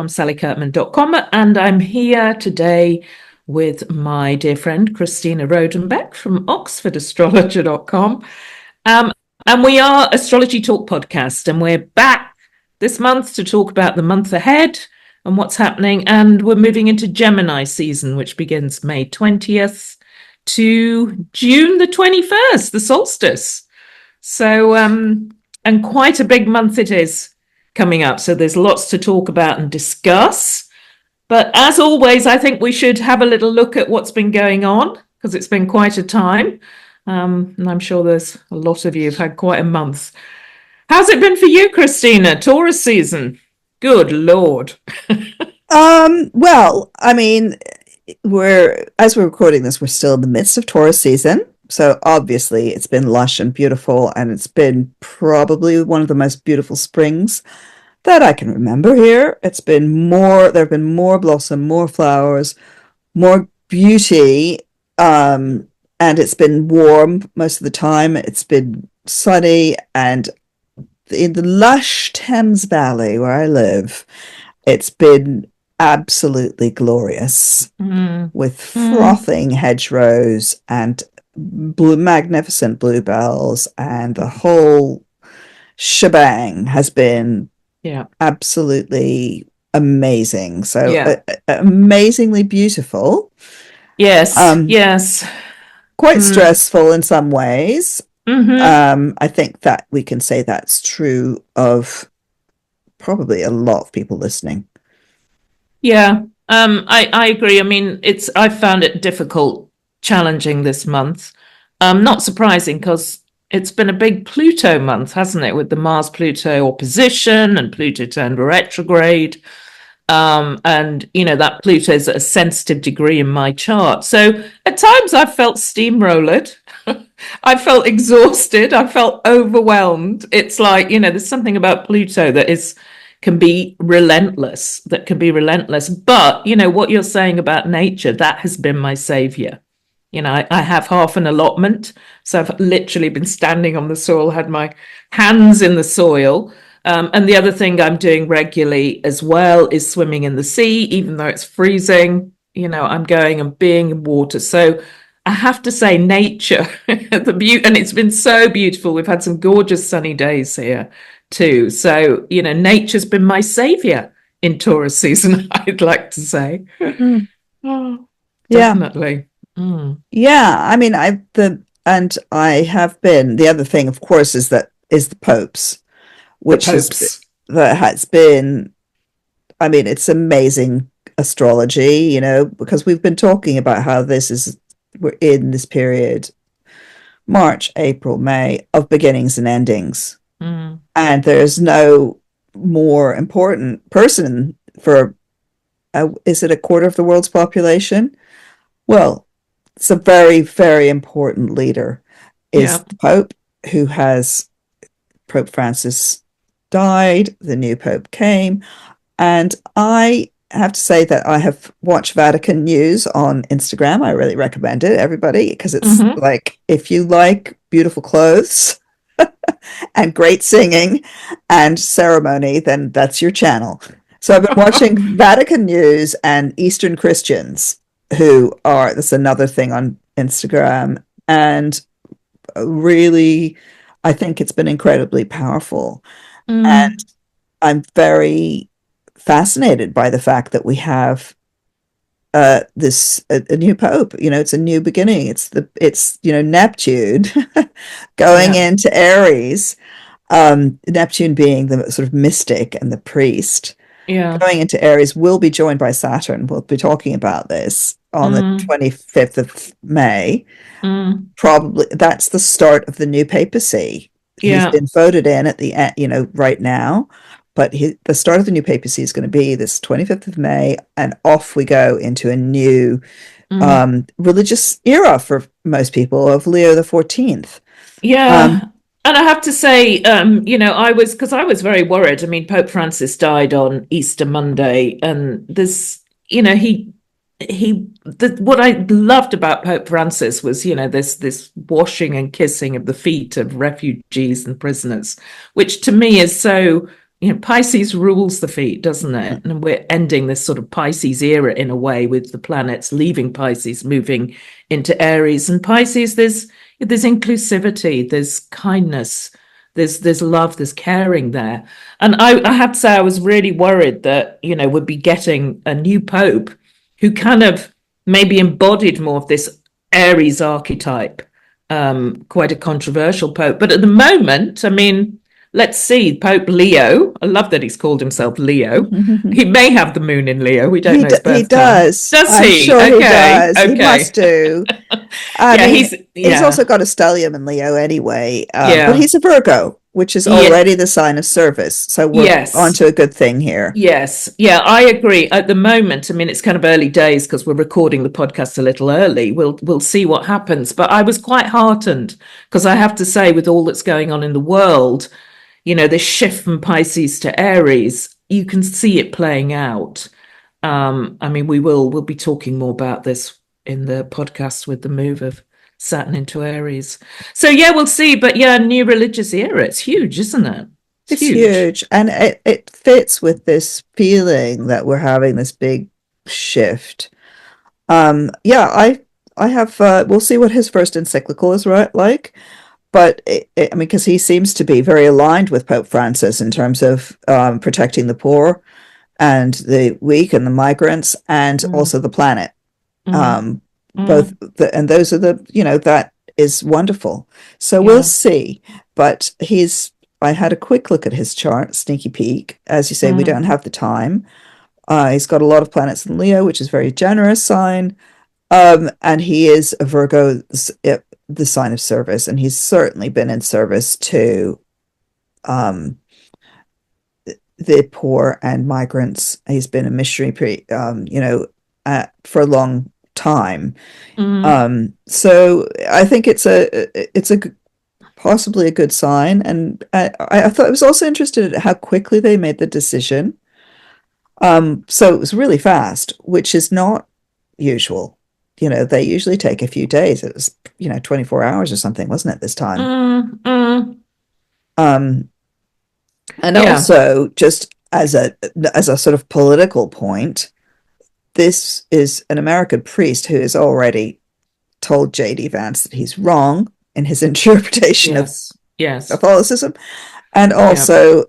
from SallyKirkman.com, and I'm here today with my dear friend Christina Rodenbeck from OxfordAstrologer.com. And we are Astrology Talk Podcast, and we're back this month to talk about the month ahead and what's happening. And we're moving into Gemini season, which begins May 20th to June the 21st, the solstice. So, and quite a big month it is coming up. So there's lots to talk about and discuss. But as always, I think we should have a little look at what's been going on, because it's been quite a time. And I'm sure there's a lot of you who've had quite a month. How's it been for you, Christina? Taurus season? Good Lord. Well, I mean, as we're recording this, we're still in the midst of Taurus season. So obviously it's been lush and beautiful, and it's been probably one of the most beautiful springs that I can remember here. There have been more blossom, more flowers, more beauty, and it's been warm most of the time. It's been sunny, and in the lush Thames Valley where I live, it's been absolutely glorious with frothing hedgerows and magnificent bluebells, and the whole shebang has been absolutely amazing. So amazingly beautiful. Yes. Yes. Quite stressful in some ways. I think that we can say that's true of probably a lot of people listening. Yeah, I agree. I mean, I found it difficult, challenging this month. Not surprising, because it's been a big Pluto month, hasn't it? With the Mars-Pluto opposition and Pluto turned retrograde. And, you know, that Pluto's at a sensitive degree in my chart. So at times I felt steamrolled. I felt exhausted. I felt overwhelmed. It's like, you know, there's something about Pluto that can be relentless. But, you know, what you're saying about nature, that has been my savior. You know, I have half an allotment. So I've literally been standing on the soil, had my hands in the soil. And the other thing I'm doing regularly as well is swimming in the sea, even though it's freezing. You know, I'm going and being in water. So I have to say, nature, the beauty, and it's been so beautiful. We've had some gorgeous sunny days here too. So, you know, nature's been my savior in Taurus season, I'd like to say. Oh, definitely. Yeah, I mean, I have been. The other thing, of course, is the popes, which has been. I mean, it's amazing astrology, you know, because we've been talking about how we're in this period, March, April, May, of beginnings and endings, and there's no more important person for. Is it a quarter of the world's population? Well, it's a very, very important leader is the Pope, Pope Francis died, the new Pope came, and I have to say that I have watched Vatican News on Instagram. I really recommend it, everybody, because it's like, if you like beautiful clothes and great singing and ceremony, then that's your channel. So I've been watching Vatican News and Eastern Christians, that's another thing on Instagram, and really, I think it's been incredibly powerful. And I'm very fascinated by the fact that we have a new Pope. You know, it's a new beginning. It's you know, Neptune going into Aries, Neptune being the sort of mystic and the priest. Going into Aries, will be joined by Saturn. We'll be talking about this on the 25th of May. Probably that's the start of the new papacy. He's been voted in at the end, you know, right now, but the start of the new papacy is going to be this 25th of May, and off we go into a new religious era for most people of Leo the 14th. And I have to say, you know, I was very worried. I mean, Pope Francis died on Easter Monday, and this, you know, what I loved about Pope Francis was, you know, this washing and kissing of the feet of refugees and prisoners, which to me is so Pisces rules the feet, doesn't it? And we're ending this sort of Pisces era in a way, with the planets leaving Pisces, moving into Aries. And Pisces, there's inclusivity, there's kindness, there's love, there's caring there. And I have to say, I was really worried that, we'd be getting a new pope who kind of maybe embodied more of this Aries archetype. Quite a controversial pope. But at the moment, I mean, let's see, Pope Leo. I love that he's called himself Leo. He may have the moon in Leo. We don't know his He birth time. does. Does I'm he? sure he Okay. does. He Okay. must do. I Yeah, mean, he's yeah. also got a stellium in Leo anyway, but Yeah. he's a Virgo, which is Yeah. already the sign of service. So we're Yes. onto a good thing here. Yes. Yeah, I agree. At the moment, I mean, it's kind of early days because we're recording the podcast a little early. We'll see what happens. But I was quite heartened because I have to say, with all that's going on in the world, this shift from Pisces to Aries, you can see it playing out. I mean, we'll be talking more about this in the podcast with the move of Saturn into Aries. So yeah, we'll see. But yeah, new religious era. It's huge, isn't it? It's It's huge. huge, and it fits with this feeling that we're having this big shift. Yeah, I have. We'll see what his first encyclical is like, but I mean, because he seems to be very aligned with Pope Francis in terms of protecting the poor and the weak and the migrants, and Mm, also the planet. mm, Um, both mm, and those are that is wonderful. So we'll yeah. see. But I had a quick look at his chart, sneaky peek. As you say, we don't Mm, have the time. He's got a lot of planets in Leo, which is a very generous sign. And he is a Virgo, the sign of service, and he's certainly been in service to um, the poor and migrants. He's been a missionary, for a long time. mm, So I think it's a possibly a good sign, and I thought I was also interested in how quickly they made the decision. So it was really fast, which is not usual. They usually take a few days. It was 24 hours or something, wasn't it, this time? mm. Um, and Yeah. also just as a sort of political point, this is an American priest who has already told J.D. Vance that he's wrong in his interpretation of Yes. Yes. Catholicism. And Yeah. also,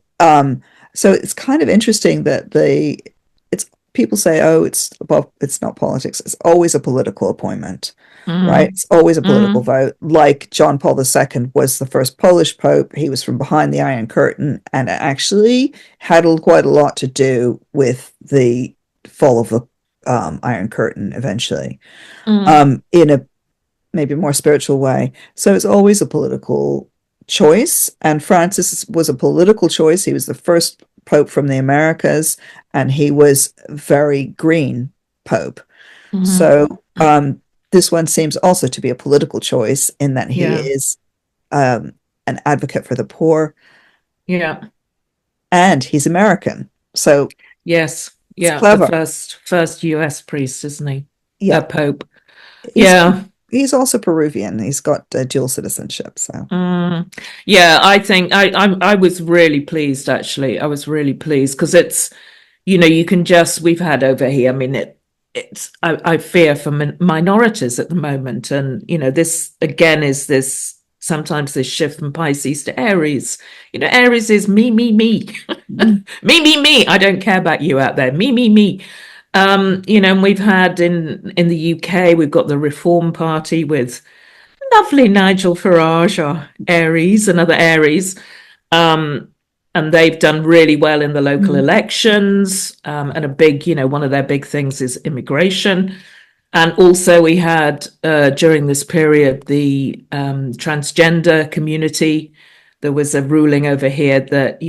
so it's kind of interesting that it's people say, oh, it's not politics. It's always a political appointment, right? Mm, It's always a political mm, vote. Like John Paul II was the first Polish Pope. He was from behind the Iron Curtain and actually had quite a lot to do with the fall of the Iron Curtain eventually, mm. in a maybe more spiritual way. So it's always a political choice. And Francis was a political choice. He was the first pope from the Americas, and he was very green pope. Mm, So this one seems also to be a political choice in that he yeah. is an advocate for the poor, Yeah. and he's American. So Yes. it's Yeah. The clever. first US priest, isn't he? Yeah. Pope. He's Yeah. he's also Peruvian. He's got dual citizenship. So Mm. Yeah, I think I was really pleased actually. I was really pleased because it's, you can just, we've had over here. I mean, I fear for minorities at the moment, and this again is this sometimes this shift from Pisces to Aries. Aries is me, me, me, mm, me, me, me. I don't care about you out there. Me, me, me. And we've had in the UK, we've got the Reform Party with lovely Nigel Farage, or Aries, another Aries. Um, and they've done really well in the local mm, elections. And one of their big things is immigration. And also, we had during this period the transgender community. There was a ruling over here that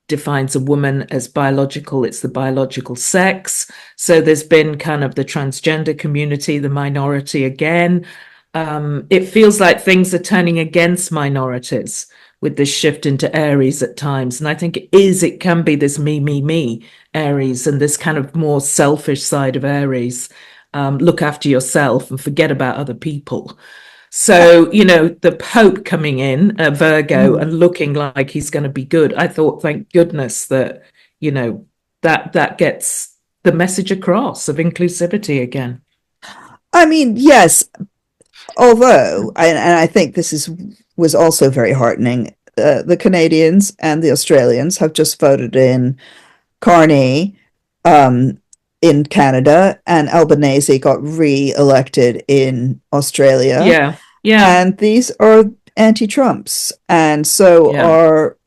defines a woman as biological. It's the biological sex. So there's been kind of the transgender community, the minority again. It feels like things are turning against minorities with this shift into Aries at times. And I think it can be this me, me, me Aries, and this kind of more selfish side of Aries. Look after yourself and forget about other people. So, the Pope coming in, Virgo, Mm. and looking like he's going to be good. I thought, thank goodness that, you know, that gets the message across of inclusivity again. I mean, yes, although, and I think this is was also very heartening. The Canadians and the Australians have just voted in Carney in Canada, and Albanese got re-elected in Australia. Yeah, yeah, And these are anti-Trumps, and so yeah, are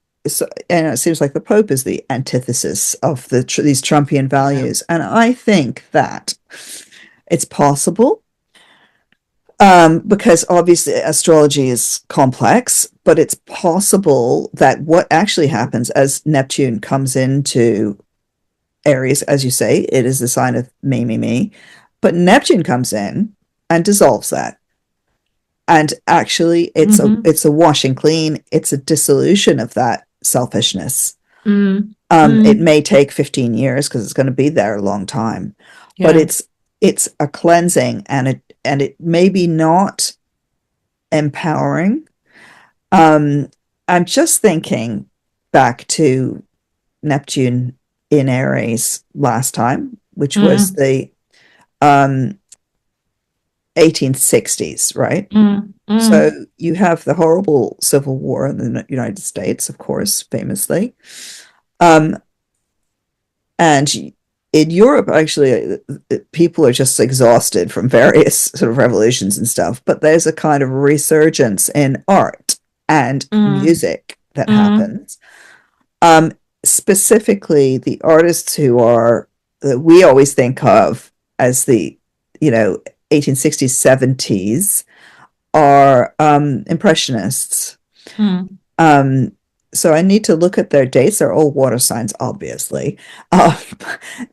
and it seems like the Pope is the antithesis of these Trumpian yeah. values. And I think that it's possible, because obviously astrology is complex, but it's possible that what actually happens as Neptune comes into Aries, as you say, it is a sign of me, me, me. But Neptune comes in and dissolves that. And actually Mm-hmm. it's a washing clean, it's a dissolution of that selfishness. Mm, It mm, may take 15 years because it's going to be there a long time, but yeah. it's a cleansing, and it may be not empowering. Um, I'm just thinking back to Neptune in Aries last time, which was Mm, the um 1860s, right? mm, So mm, you have the horrible Civil War in the United States, of course, famously. Um, and in Europe, actually, people are just exhausted from various sort of revolutions and stuff. But there's a kind of resurgence in art and mm, music that mm, happens. Um, Specifically, the artists who are that we always think of as the, you know, 1860s, 70s are impressionists. mm, Um, so I need to look at their dates. They're all water signs, obviously. Uh,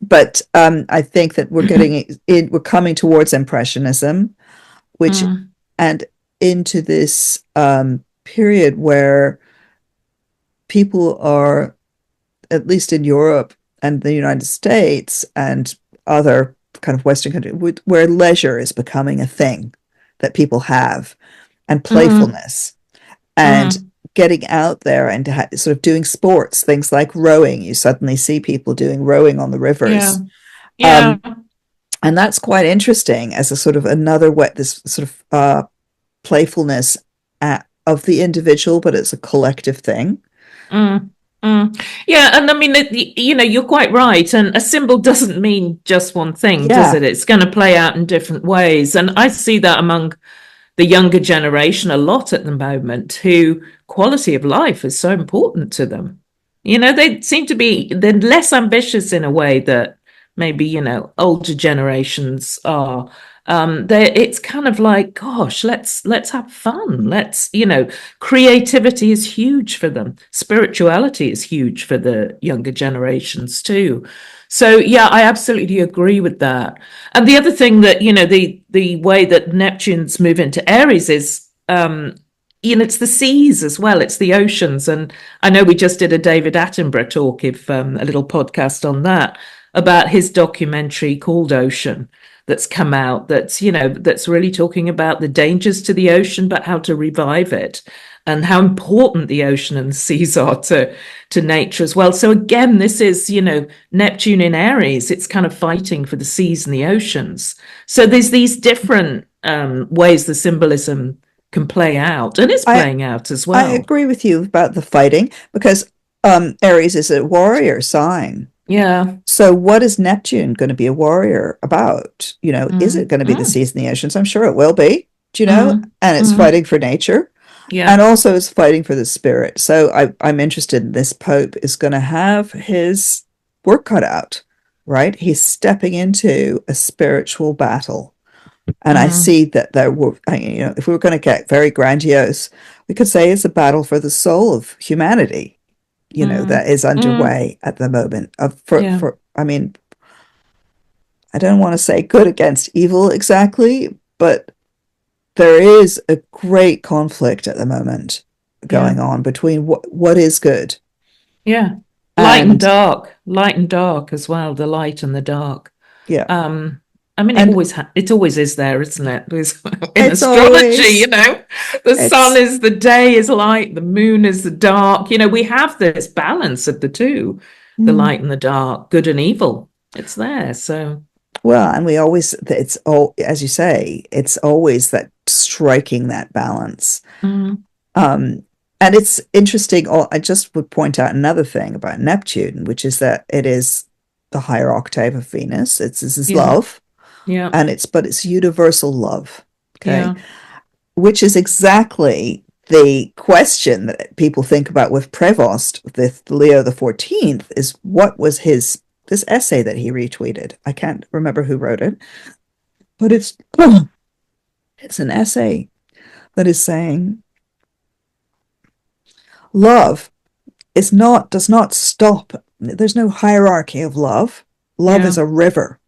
but I think that we're coming towards impressionism, which mm, and into this period where people are, at least in Europe and the United States and other kind of Western countries, where leisure is becoming a thing that people have, and mm, playfulness, and mm. getting out there and sort of doing sports, things like rowing. You suddenly see people doing rowing on the Yeah, rivers. yeah. Um, and that's quite interesting as a sort of another way, this sort of playfulness of the individual, but it's a collective thing. Mm, mm. Yeah, and I mean, you're quite right. And a symbol doesn't mean just one thing, does Yeah, it? It's going to play out in different ways. And I see that among the younger generation a lot at the moment, who quality of life is so important to them. They seem to be, they're less ambitious in a way that maybe, older generations are. It's kind of like, gosh, let's have fun. Creativity is huge for them. Spirituality is huge for the younger generations too. So yeah, I absolutely agree with that. And the other thing that, the way that Neptune's move into Aries is, it's the seas as well, it's the oceans. And I know we just did a David Attenborough talk, if a little podcast on that, about his documentary called Ocean, that's come out, that's really talking about the dangers to the ocean, but how to revive it, and how important the ocean and the seas are to nature as well. So again, this is, Neptune in Aries, it's kind of fighting for the seas and the oceans. So there's these different ways the symbolism can play out, and it's I playing out as I well. agree with you about the fighting, because Aries is a warrior sign. Yeah. So what is Neptune going to be a warrior about? Is it Mm, going to be the mm, seas and the oceans? I'm sure it will be. Do you know? mm, And it's mm. fighting for nature, and Yeah. also it's fighting for the spirit. So I'm interested in this Pope is going to have his work cut out, right? He's stepping into a spiritual battle. And I Mm, see that there were, if we were going to get very grandiose, we could say it's a battle for the soul of humanity, that mm, is mm. underway at the moment. Yeah. I mean, I don't want to say good against evil exactly, but there is a great conflict at the moment Yeah. going on between what is good Yeah. and Light and dark as well, the light and the dark. yeah. Um, I mean, And it always is there, isn't it? There's, in it's astrology, always, the sun it's, is the day is light, the moon is the dark. We have this balance of the two, the mm, light and the dark, good and evil. It's there. So, well, and we always, it's all, as you say, it's always that striking that balance. mm, Um, and it's interesting. I just would point out another thing about Neptune, which is that it is the higher octave of Venus. This is yeah, love, yeah, and it's universal love. Okay, yeah, which is exactly the question that people think about with Prevost, with Leo the 14th, is what was his this essay that he retweeted. I can't remember who wrote it, but it's an essay that is saying love does not stop. There's no hierarchy of love. Love yeah, is a river.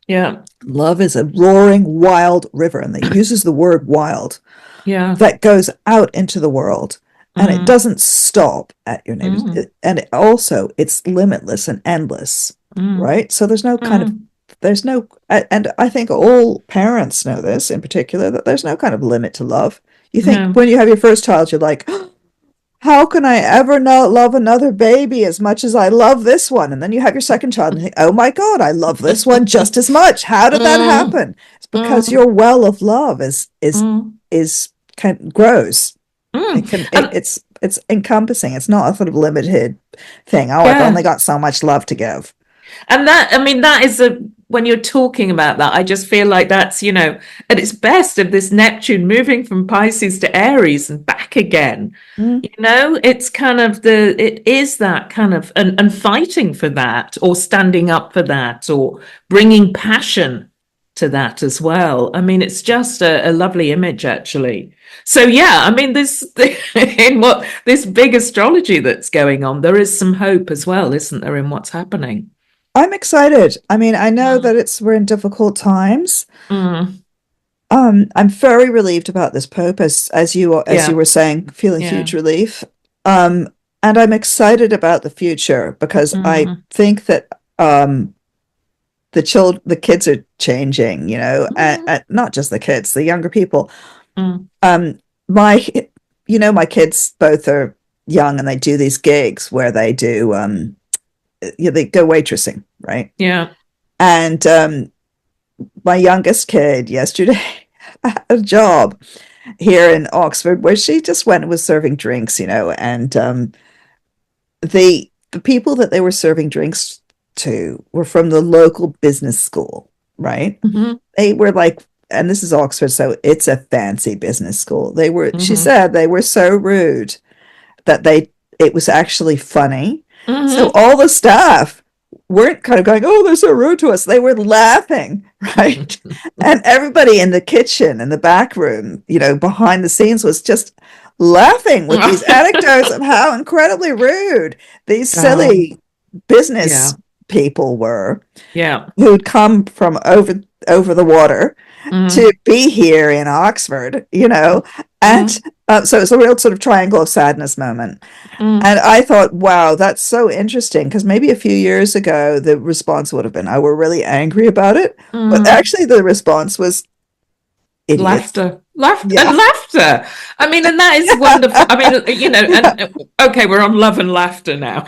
yeah, Love is a roaring wild river, and it uses the word wild yeah. that goes out into the world, and it Mm, doesn't stop at your neighbors. mm, And also it's limitless and endless, mm, right? So mm, there's no, and I think all parents know this in particular, that there's no kind of limit to love. You think no. when you have your first child, you're like, how can I ever not love another baby as much as I love this one? And then you have your second child and you think, oh my God, I love this one just as much. How did that Mm, happen? It's because mm, your well of love mm, is grows. mm. And It's encompassing. It's not a sort of limited thing. Oh, I've only yeah. got so much love to give. And that, I mean, that is when you're talking about that, I just feel like that's, at its best of this Neptune moving from Pisces to Aries and back again. Mm. It's kind of it is that kind of, and fighting for that or standing up for that or bringing passion to that as well. I mean, it's just a lovely image, actually. So yeah, I mean, this in what this big astrology that's going on, there is some hope as well, isn't there, in what's happening? I'm excited. I mean, I know Mm, that we're in difficult times. mm, I'm very relieved about this Pope, as you yeah, were saying, feeling yeah, huge relief. Um, and I'm excited about the future because I mm, think that the kids are changing, mm, not just the kids, the younger people. mm, Um, my, my kids both are young and they do these gigs where they do, they go waitressing, right? yeah, And my youngest kid yesterday had a job here in Oxford where she just went and was serving drinks, and the people that they were serving drinks to were from the local business school, right? mm, They were like, and this is Oxford, so it's a fancy business school. She mm, said they were so rude that it was actually funny. So mm, all the staff weren't kind of going, oh, they're so rude to us. They were laughing, right? And everybody in the kitchen, in the back room, behind the scenes was just laughing with these anecdotes of how incredibly rude these oh, silly business yeah, people were yeah, who'd come from over the water to mm, be here in Oxford, and mm, so it's a real sort of triangle of sadness moment. mm, And I thought, wow, that's so interesting because maybe a few years ago the response would have been, "Oh, we're really angry about it," but mm. actually the response was idiots. Laughter, and Yeah, laughter. I mean, and that is wonderful. I mean, and okay, we're on love and laughter now.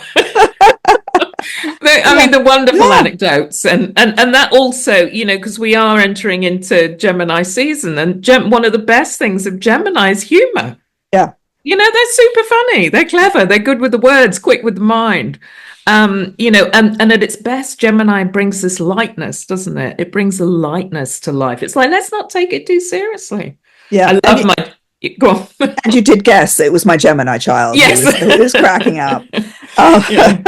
I yeah, mean, the wonderful yeah, anecdotes, and that also, because we are entering into Gemini season, and one of the best things of Gemini is humor. yeah. They're super funny. They're clever. They're good with the words, quick with the mind. And at its best, Gemini brings this lightness, doesn't it? It brings a lightness to life. It's like, let's not take it too seriously. Yeah, I love my, go on. and you did guess it was my Gemini child Yes. who was cracking up. Uh, Yeah.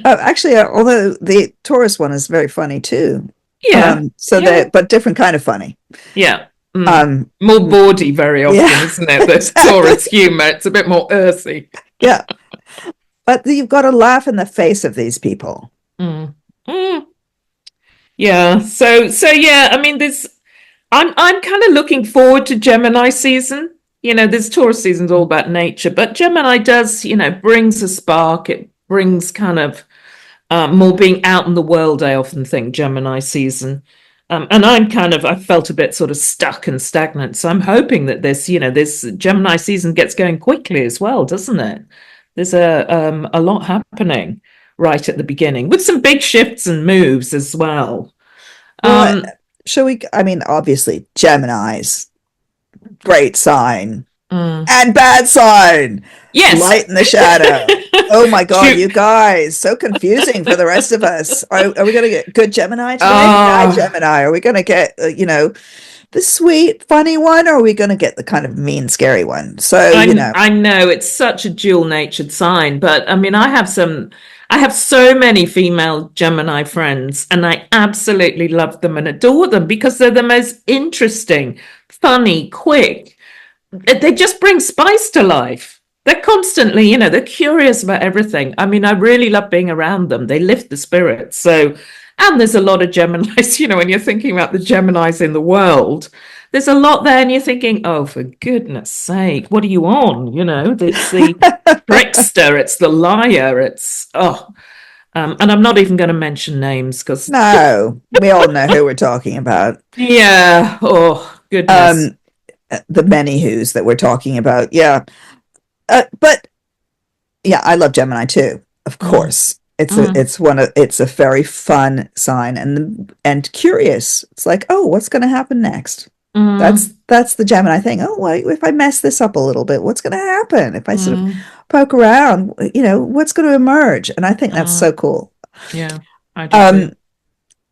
actually, although the Taurus one is very funny too. Yeah. So Yeah. but different kind of funny. Yeah. Mm. Um, More bawdy very often, yeah, isn't it? The exactly. Taurus humor. It's a bit more earthy. Yeah, but you've got to laugh in the face of these people. Mm. Mm. Yeah. So yeah, I mean, I'm kind of looking forward to Gemini season. This Taurus season's all about nature, but Gemini does, brings a spark. It brings kind of more being out in the world. I often think Gemini season. And I felt a bit sort of stuck and stagnant. So I'm hoping that this Gemini season gets going quickly as well, doesn't it? There's a lot happening right at the beginning with some big shifts and moves as well. Well, shall we? I mean, obviously, Gemini's great sign Mm. and bad sign, Yes. light in the shadow. Oh my God, Shoot. you guys, so confusing for the rest of us. Are we going to get good Gemini today? Bad Oh, Gemini? Are we going to get, the sweet, funny one, or are we going to get the kind of mean, scary one? So, I know it's such a dual-natured sign, but I mean, I have so many female Gemini friends, and I absolutely love them and adore them because they're the most interesting, funny, quick. They just bring spice to life. They're constantly, they're curious about everything. I mean, I really love being around them. They lift the spirits. So, and there's a lot of Geminis, when you're thinking about the Geminis in the world, there's a lot there, and you're thinking, oh, for goodness sake, what are you on? It's the trickster, it's the liar, and I'm not even going to mention names because, no, we all know who we're talking about. yeah, oh, goodness. Um, the many who's that we're talking about. Yeah. But yeah, I love Gemini too. Of Mm, course. It's a mm, it's a very fun sign and curious. It's like, oh, what's going to happen next? mm, That's the Gemini thing. Oh, well, if I mess this up a little bit, what's going to happen? If I sort of mm, poke around, what's going to emerge? And I think that's so mm. cool. Yeah, I do too. Um,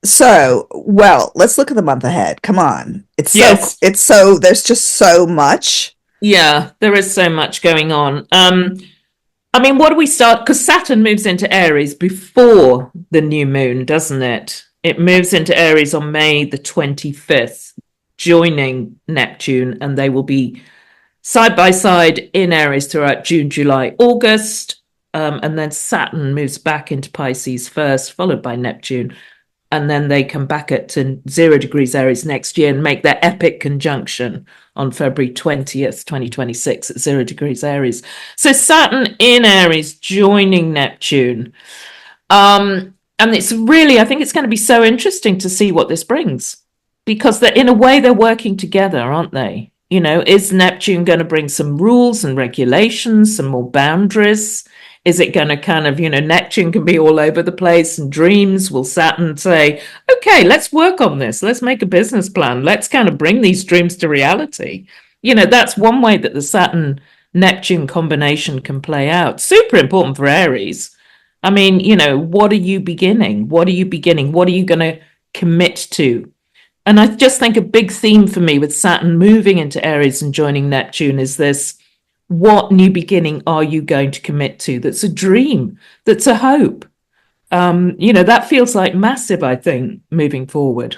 so, well, let's look at the month ahead. Come on. Yes. There's just so much. Yeah, there is so much going on. I mean, what do we start? Because Saturn moves into Aries before the new moon, doesn't it? It moves into Aries on May the 25th, joining Neptune, and they will be side by side in Aries throughout June, July, August. And then Saturn moves back into Pisces first, followed by Neptune. And then they come back at 0 degrees Aries next year and make their epic conjunction on February 20th, 2026 at 0 degrees Aries. So Saturn in Aries joining Neptune. And it's really, I think it's going to be so interesting to see what this brings because in a way they're working together, aren't they? Is Neptune going to bring some rules and regulations, some more boundaries? Is it going to kind of, Neptune can be all over the place and dreams? Will Saturn say, okay, let's work on this. Let's make a business plan. Let's kind of bring these dreams to reality. That's one way that the Saturn Neptune combination can play out. Super important for Aries. I mean, what are you beginning? What are you beginning? What are you going to commit to? And I just think a big theme for me with Saturn moving into Aries and joining Neptune is this: what new beginning are you going to commit to that's a dream, that's a hope? That feels like massive, I think, moving forward.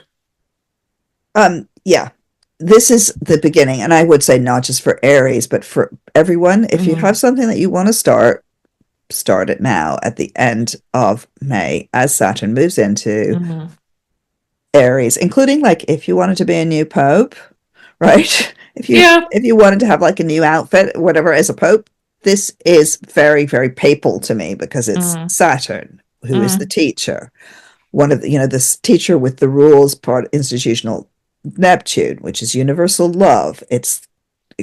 Yeah. This is the beginning, and I would say not just for Aries, but for everyone. If you have Mm, something that you want to start it now at the end of May as Saturn moves into mm, Aries, including like if you wanted to be a new pope, right? yeah. If you wanted to have like a new outfit, whatever, as a pope, this is very, very papal to me because it's Mm, Saturn, who is the mm, teacher. One of the, this teacher with the rules part, institutional. Neptune, which is universal love. It's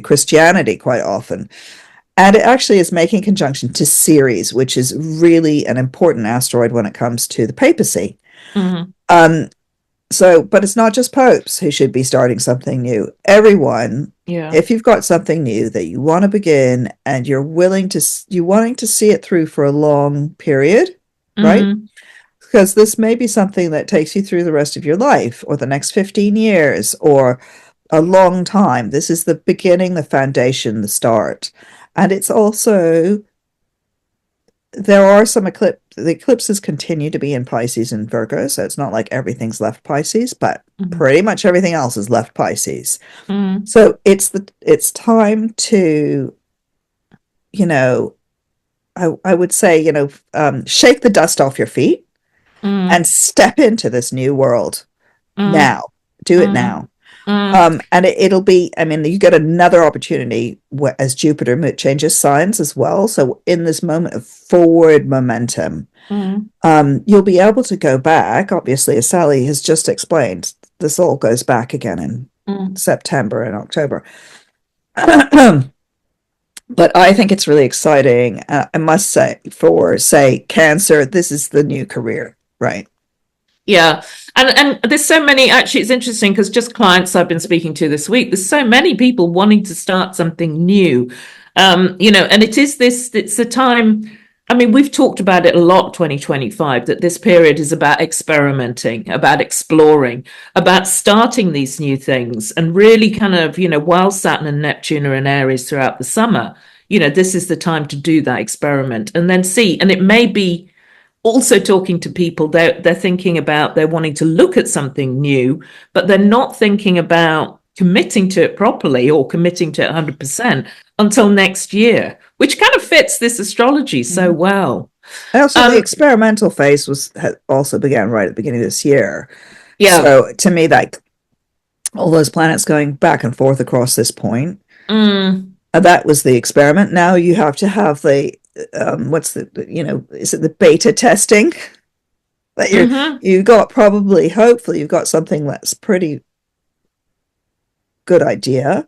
Christianity quite often. And it actually is making conjunction to Ceres, which is really an important asteroid when it comes to the papacy. mm, Um, but it's not just popes who should be starting something new. Everyone, yeah. if you've got something new that you want to begin and you're wanting to see it through for a long period, right? Mm, Because this may be something that takes you through the rest of your life or the next 15 years or a long time. This is the beginning, the foundation, the start. And it's also, there are the eclipses continue to be in Pisces and Virgo, so it's not like everything's left Pisces, but mm, pretty much everything else is left Pisces. mm, So it's time to, you know, I would say, shake the dust off your feet and mm, step into this new world mm, now. Do it mm, now. mm, And it'll be, I mean, you get another opportunity as Jupiter changes signs as well. So in this moment of forward momentum, mm, you'll be able to go back, obviously, as Sally has just explained. this all goes back again in Mm. September and October. But I think it's really exciting. I must say, for say Cancer, this is the new career, right? Yeah. And there's so many, actually it's interesting because just clients I've been speaking to this week, there's so many people wanting to start something new. And it's a time, I mean, we've talked about it a lot, 2025, that this period is about experimenting, about exploring, about starting these new things and really kind of, while Saturn and Neptune are in Aries throughout the summer, this is the time to do that experiment and then see. And it may be also talking to people, they're thinking about, they're wanting to look at something new, but they're not thinking about committing to it properly or committing to it 100% until next year, which kind of fits this astrology so Mhm. well. And also, the um experimental phase also began right at the beginning of this year. yeah. So to me, like all those planets going back and forth across this point, Mm, that was the experiment. Now you have to have the what's the is it the beta testing that mm-hmm, you got probably hopefully you've got something that's pretty good idea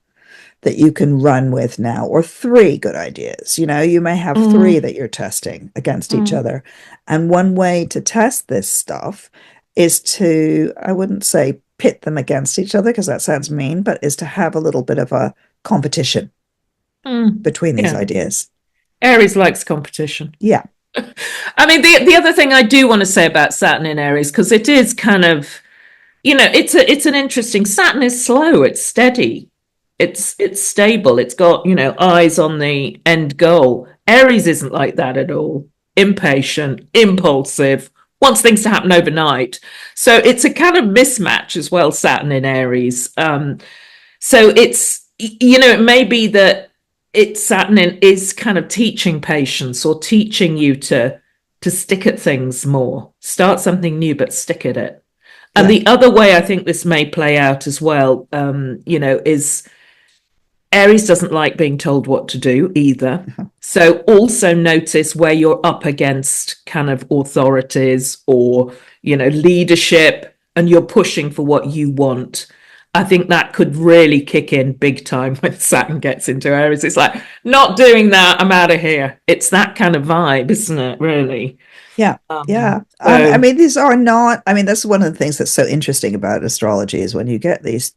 that you can run with now, or three good ideas. You may have three mm, that you're testing against each mm, other. And one way to test this stuff is to, I wouldn't say pit them against each other because that sounds mean, but is to have a little bit of a competition between these yeah. ideas. Aries likes competition. Yeah. I mean, the other thing I do want to say about Saturn in Aries, because it is kind of, it's an interesting, Saturn is slow, it's steady, it's stable, it's got, eyes on the end goal. Aries isn't like that at all. Impatient, impulsive, wants things to happen overnight. So it's a kind of mismatch as well, Saturn in Aries. So it may be that it's Saturn is kind of teaching patience or teaching you to stick at things more, start something new, but stick at it. And Yeah. the other way I think this may play out as well, is Aries doesn't like being told what to do either. So also notice where you're up against kind of authorities or, leadership, and you're pushing for what you want. I think that could really kick in big time when Saturn gets into Aries. It's like, not doing that, I'm out of here. It's that kind of vibe, isn't it, really? Yeah. Um, Yeah. I so, mean, these are not, I mean, that's one of the things that's so interesting about astrology is when you get these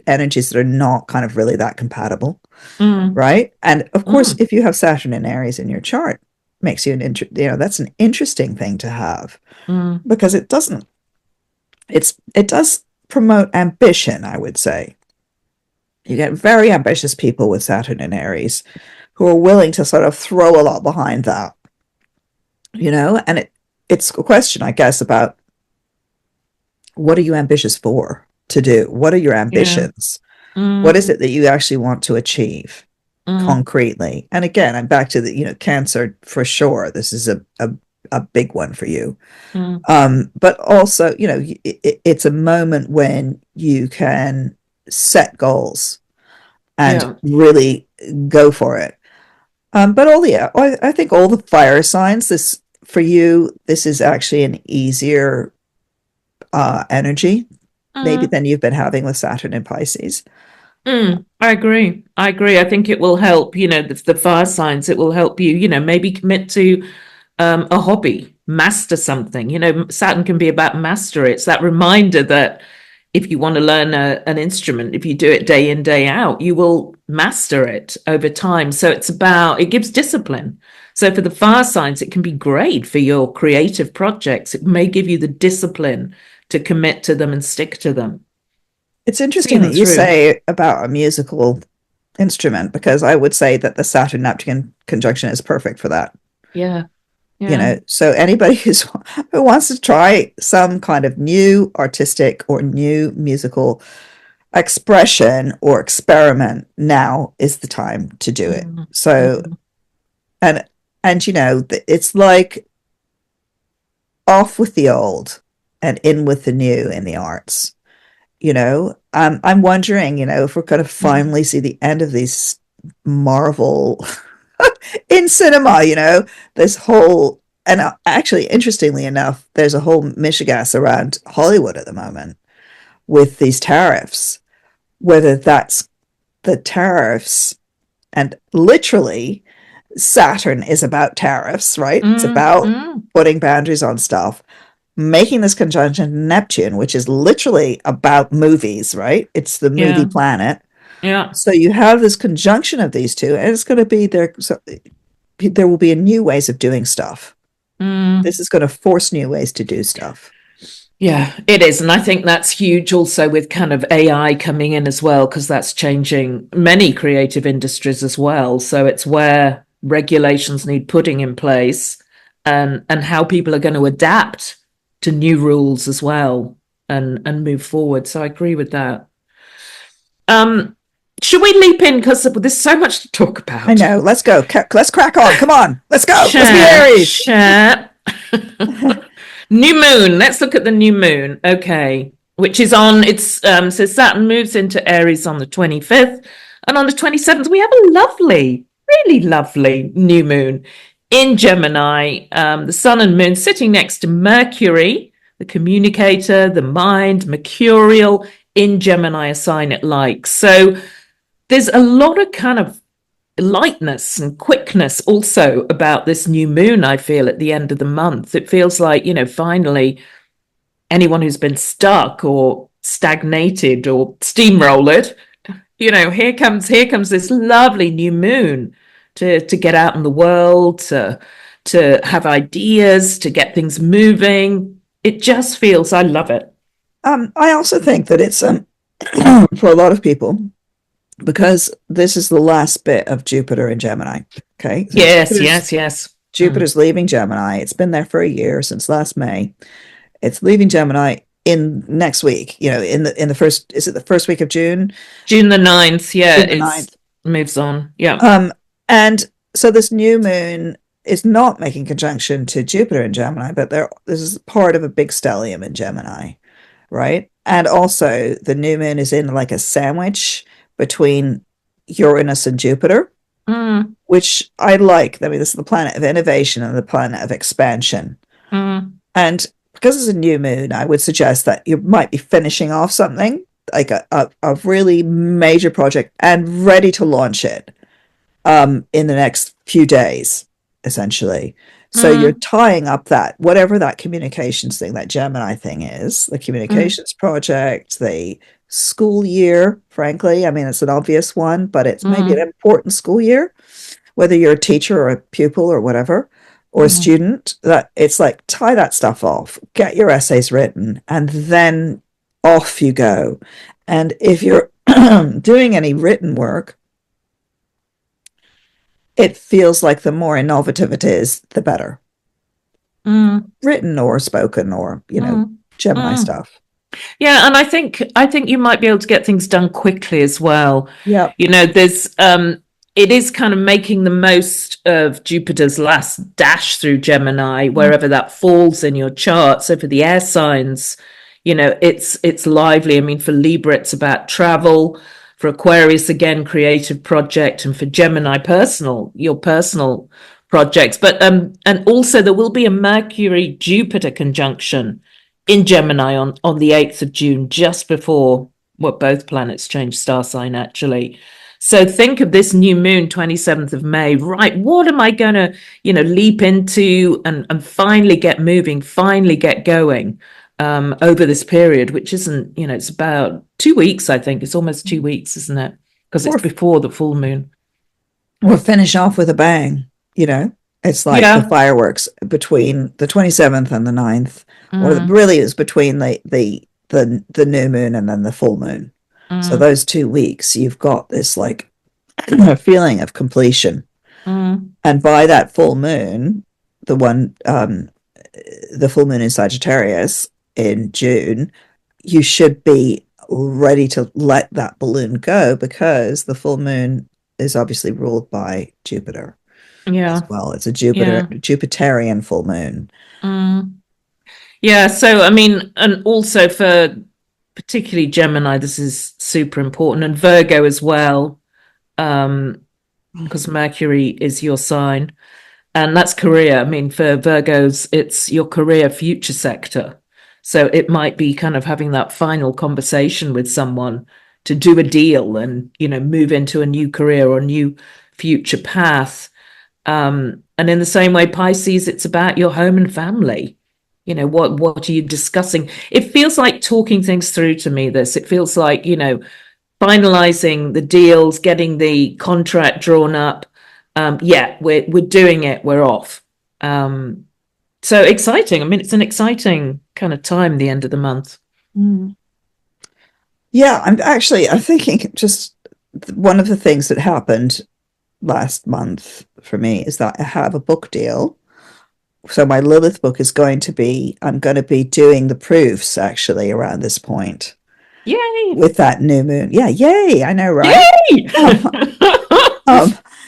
energies that are not kind of really that compatible, mm, right? And of course, mm, if you have Saturn in Aries in your chart, makes you that's an interesting thing to have mm, because it does promote ambition, I would say. You get very ambitious people with Saturn in Aries who are willing to sort of throw a lot behind that, and it's a question, I guess, about what are you ambitious for to do? What are your yeah. ambitions? What is Mm, it that you actually want to achieve mm, concretely? And again, I'm back to the, Cancer for sure. This is a big one for you. mm, But also, it's a moment when you can set goals and yeah. really go for it. But I think all the fire signs, this for you, this is actually an easier energy maybe Mm, than you've been having with Saturn and Pisces. I agree. I agree. I think it will help, the fire signs, it will help you, maybe commit to a hobby, master something. Saturn can be about mastery. It's that reminder that if you want to learn an instrument, if you do it day in, day out, you will master it over time. So it gives discipline. So for the fire signs, it can be great for your creative projects. It may give you the discipline to commit to them and stick to them, It's see interesting that them you through. say about a musical instrument because I would say that the Saturn Neptune conjunction is perfect for that. Yeah. Yeah. So anybody who wants to try some kind of new artistic or new musical expression or experiment, now is the time to do it. Mm, So mm, and it's like off with the old and in with the new in the arts. I'm wondering, if we're going to mm, finally see the end of these Marvel in cinema, this whole, and actually, interestingly enough, there's a whole mishigas around Hollywood at the moment with these tariffs, whether that's the tariffs, and literally Saturn is about tariffs, right? It's Mm, about mm, putting boundaries on stuff, making this conjunction to Neptune, which is literally about movies, right? It's the movie yeah, planet. yeah. So you have this conjunction of these two, and it's going to be there. So there will be a new ways of doing stuff. Mm. This is going to force new ways to do stuff. Yeah, it is. And I think that's huge also with kind of AI coming in as well, because that's changing many creative industries as well. So it's where regulations need putting in place and how people are going to adapt to new rules as well and move forward. So I agree with that. Um, should we leap in because there's so much to talk I about? know. Let's go. Let's crack on. Come on. Let's go. Let's be Share, Aries. share. New moon. Let's look at the new moon. Okay. Which is on, it's so Saturn moves into Aries on the 25th. And on the 27th, we have a lovely, really lovely new moon in Gemini. The sun and moon sitting next to Mercury, the communicator, the mind, Mercurial in Gemini, a sign it likes. So there's a lot of kind of lightness and quickness also about this new moon, I feel, at the end of the month. It feels like, finally, anyone who's been stuck or stagnated or steamrolled, here comes this lovely new moon to get out in the world, to have ideas, to get things moving. It just feels, I love it. I also think that it's for a lot of people, because this is the last bit of Jupiter in Gemini. Okay, so Yes, yes, yes. Mm. Jupiter's leaving Gemini. It's been there for a year, since last May. It's leaving Gemini in next week. In the first, is it the first week of June? June the 9th, yeah, June the it's 9th. moves on. Yeah. And so this new moon is not making conjunction to Jupiter in Gemini, but this is part of a big stellium in Gemini, right? And also the new moon is in like a sandwich between Uranus and Jupiter, Mm, which I like. I mean, this is the planet of innovation and the planet of expansion. mm, And because it's a new moon, I would suggest that you might be finishing off something like a really major project and ready to launch it in the next few days, essentially. So you're mm, tying up that, whatever that communications thing, that Gemini thing is, the mm, communications project, the school year, frankly. I mean, it's an obvious one, but it's maybe an mm, important school year, whether you're a teacher or a pupil or whatever, or a mm. student, that it's like tie that stuff off, get your essays written, and then off you go. And if you're doing any written work, it feels like the more innovative it is, the better. Mm, Written or spoken or, mm, Gemini mm. stuff. Yeah, and I think you might be able to get things done quickly as well. Yeah. There's it is kind of making the most of Jupiter's last dash through Gemini, Mm. wherever that falls in your chart. So for the air signs, it's lively. I mean, for Libra, it's about travel. For Aquarius, again, creative project, and for Gemini, your personal projects. But and also there will be a Mercury Jupiter conjunction in Gemini on the 8th of June, just before both planets change star sign, actually. So think of this new moon, 27th of May, right? What am I going to, leap into and finally get moving, finally get going over this period, which isn't, it's about 2 weeks, I think. It's almost 2 weeks, isn't it? Because it's Or before the full moon. or finish off with a bang, you know. It's like the Yeah. fireworks between the 27th and the 9th, or Mm, really is between the new moon and then the full moon. So mm, those 2 weeks, you've got this like feeling of completion. mm. And by that full moon, the one the full moon in Sagittarius in June, you should be ready to let that balloon go, because the full moon is obviously ruled by Jupiter as Yeah. well. It's a Yeah. Jupiterian full moon. Mm. Yeah, so I mean, and also for particularly Gemini, this is super important, and Virgo as well, because Mercury is your sign, and that's career. I mean, for Virgos, it's your career future sector. So it might be kind of having that final conversation with someone to do a deal and, move into a new career or a new future path. And in the same way, Pisces, it's about your home and family. What are you discussing? It feels like talking things through to me, this. It feels like, finalizing the deals, getting the contract drawn up. Yeah, we're doing it, we're off. So exciting. I mean, it's an exciting kind of time, the end of the month. Mm. Yeah, I'm thinking just one of the things that happened last month for me is that I have a book deal. So my Lilith book I'm going to be doing the proofs actually around this point Yay! with that new moon. Yeah, yay! I know, right? Yay!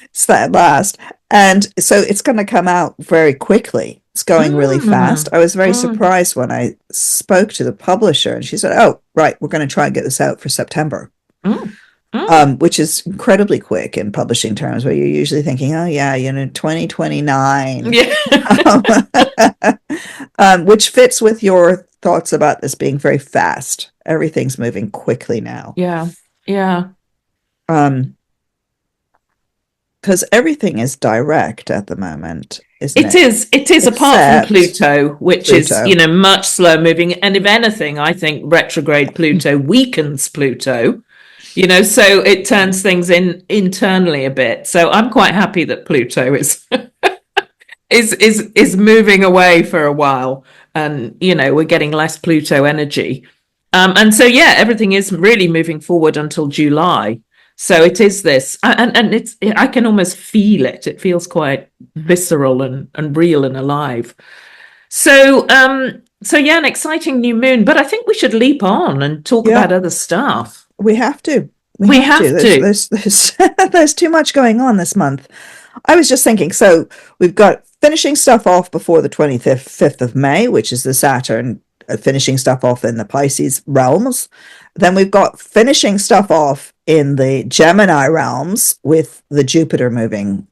It's that last. And so it's going to come out very quickly. It's going really fast. Mm, I was very mm, surprised when I spoke to the publisher and she said, "Oh, right, we're going to try and get this out for September." mm, mm. Which is incredibly quick in publishing terms, where you're usually thinking, oh, yeah, 2029, Yeah. um, which fits with your thoughts about this being very fast. Everything's moving quickly now. Yeah. Yeah. Because everything is direct at the moment, isn't It it? is. It is, apart from Except Pluto, which is, Pluto. much slower moving. And if anything, I think retrograde Pluto weakens Pluto, so it turns things in internally a bit. So I'm quite happy that Pluto is is moving away for a while, and we're getting less Pluto energy. And so yeah, everything is really moving forward until July. So it is this, and I can almost feel it. It feels quite visceral and real and alive. So yeah, an exciting new moon. But I think we should leap on and talk Yeah, about other stuff. we have to. We We have to. have to. There's too much going on this month. I was just thinking, so we've got finishing stuff off before the 25th of May, which is the Saturn finishing stuff off in the Pisces realms. Then we've got finishing stuff off in the Gemini realms with the Jupiter moving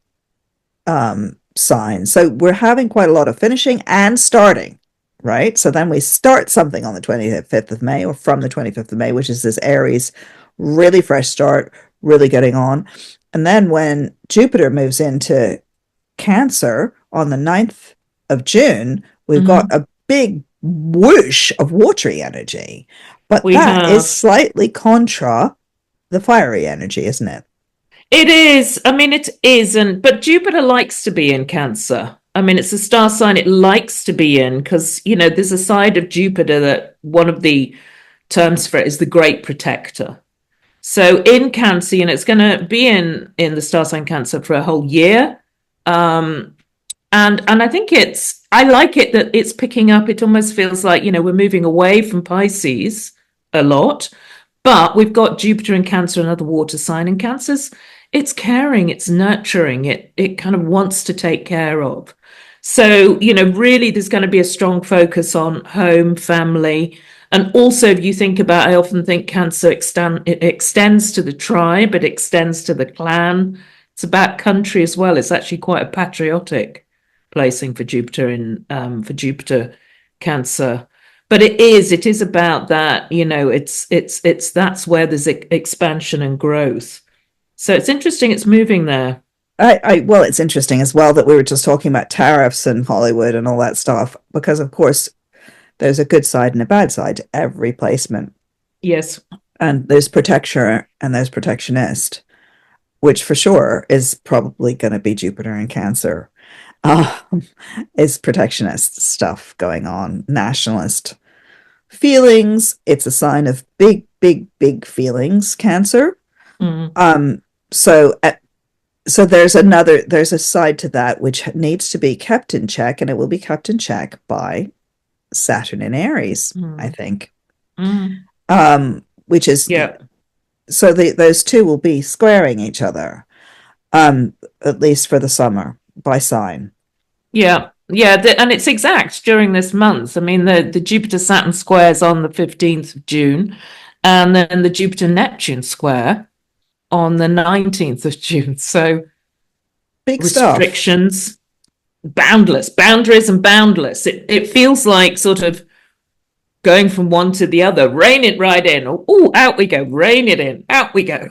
sign. So we're having quite a lot of finishing and starting, right? So then we start something on the 25th of May or from the 25th of May, which is this Aries, really fresh start, really getting on. And then when Jupiter moves into Cancer on the 9th of June, we've got a big whoosh of watery energy. But We that is have. slightly contra the fiery energy, isn't it? It is. I mean, it is, but Jupiter likes to be in Cancer. I mean, it's a star sign it likes to be in because there's a side of Jupiter that one of the terms for it is the great protector. So in Cancer, it's going to be in the star sign Cancer for a whole year. And I think I like it that it's picking up. It almost feels like, we're moving away from Pisces a lot, but we've got Jupiter in Cancer, another water sign, and Cancer's, it's caring, it's nurturing, it kind of wants to take care of. So, really there's going to be a strong focus on home, family. And also, if you think about, I often think Cancer it extends to the tribe, it extends to the clan. It's about country as well. It's actually quite a patriotic placing for Jupiter for Jupiter Cancer. But it is about that, it's that's where there's expansion and growth. So it's interesting, it's moving there. Well, it's interesting as well that we were just talking about tariffs and Hollywood and all that stuff, because of course there's a good side and a bad side to every placement. Yes. And there's protector and there's protectionist, which for sure is probably going to be Jupiter in Cancer. Is protectionist stuff going on, nationalist feelings. It's a sign of big, big, big feelings, Cancer. Mm. So there's a side to that which needs to be kept in check, and it will be kept in check by Saturn in Aries, I think. Which is, Yeah. So those two will be squaring each other, at least for the summer by sign. Yeah. Yeah. And it's exact during this month. I mean, the Jupiter Saturn squares on the 15th of June, and then the Jupiter Neptune square on the 19th of June. So big restrictions, stuff. Boundless, boundaries and boundless. It feels like sort of going from one to the other, rein it right in. Oh, out we go, rein it in, out we go.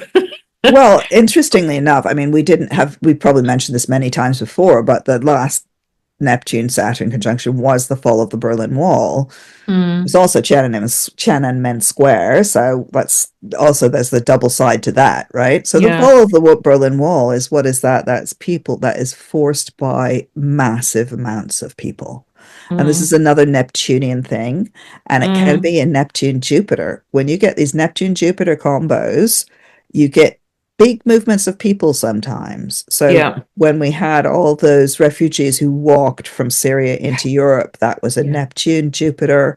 Well, interestingly enough, I mean, we probably mentioned this many times before, but the last Neptune Saturn conjunction was the fall of the Berlin Wall. There's also Tiananmen Square, so there's the double side to that, right? So the Yeah. fall of the Berlin Wall is what is that? That's people that is forced by massive amounts of people. And this is Mm, another Neptunian thing, and it can mm, be a Neptune Jupiter. When you get these Neptune Jupiter combos, you get big movements of people sometimes. So yeah. when we had all those refugees who walked from Syria Yeah. into Europe, that was a Yeah. Neptune Jupiter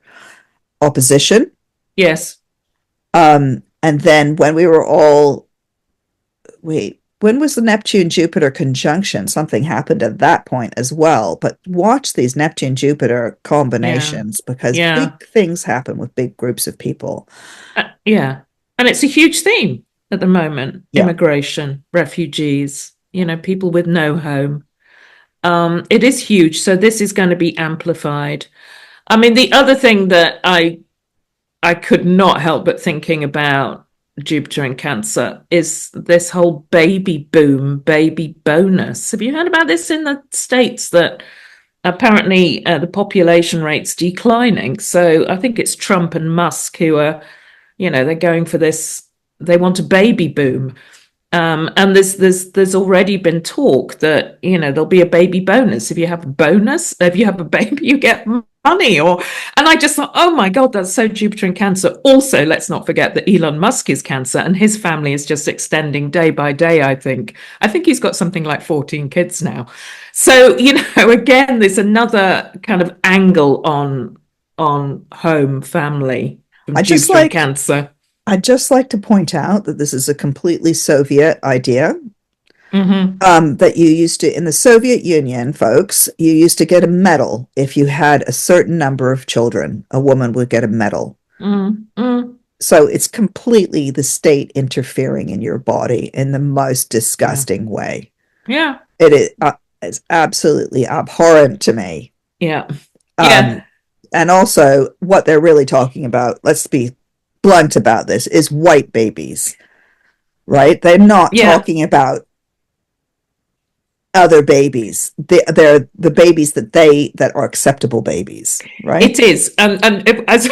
opposition. Yes. And then when we were all, wait, when was the Neptune Jupiter conjunction? Something happened at that point as well. But watch these Neptune Jupiter Yeah. combinations because Yeah. big things happen with big groups of people. Yeah. And it's a huge theme at the moment: Yeah. immigration, refugees, people with no home. It is huge. So this is going to be amplified. I mean, the other thing that I could not help but thinking about Jupiter in Cancer is this whole baby boom, baby bonus. Have you heard about this in the States that apparently the population rate's declining? So I think it's Trump and Musk who are, they're going for this. They want a baby boom. And there's already been talk that there'll be a baby bonus. If you have a bonus, if you have a baby, you get money. And I just thought, oh my God, that's so Jupiter in Cancer. Also, let's not forget that Elon Musk is Cancer, and his family is just extending day by day. I think he's got something like 14 kids now. So again, there's another kind of angle on home family from I just Jupiter in like Cancer. I'd just like to point out that this is a completely Soviet idea. Mm-hmm. That you used to, in the Soviet Union, folks, you used to get a medal if you had a certain number of children. A woman would get a medal. Mm-hmm. So it's completely the state interfering in your body in the most Yeah. disgusting way. Yeah. It is it's absolutely abhorrent to me. Yeah. Um, Yeah. and also, what they're really talking about, let's be blunt about this, is white babies, right? They're not Yeah. talking about other babies. They're the babies that are acceptable babies, right? It is. And as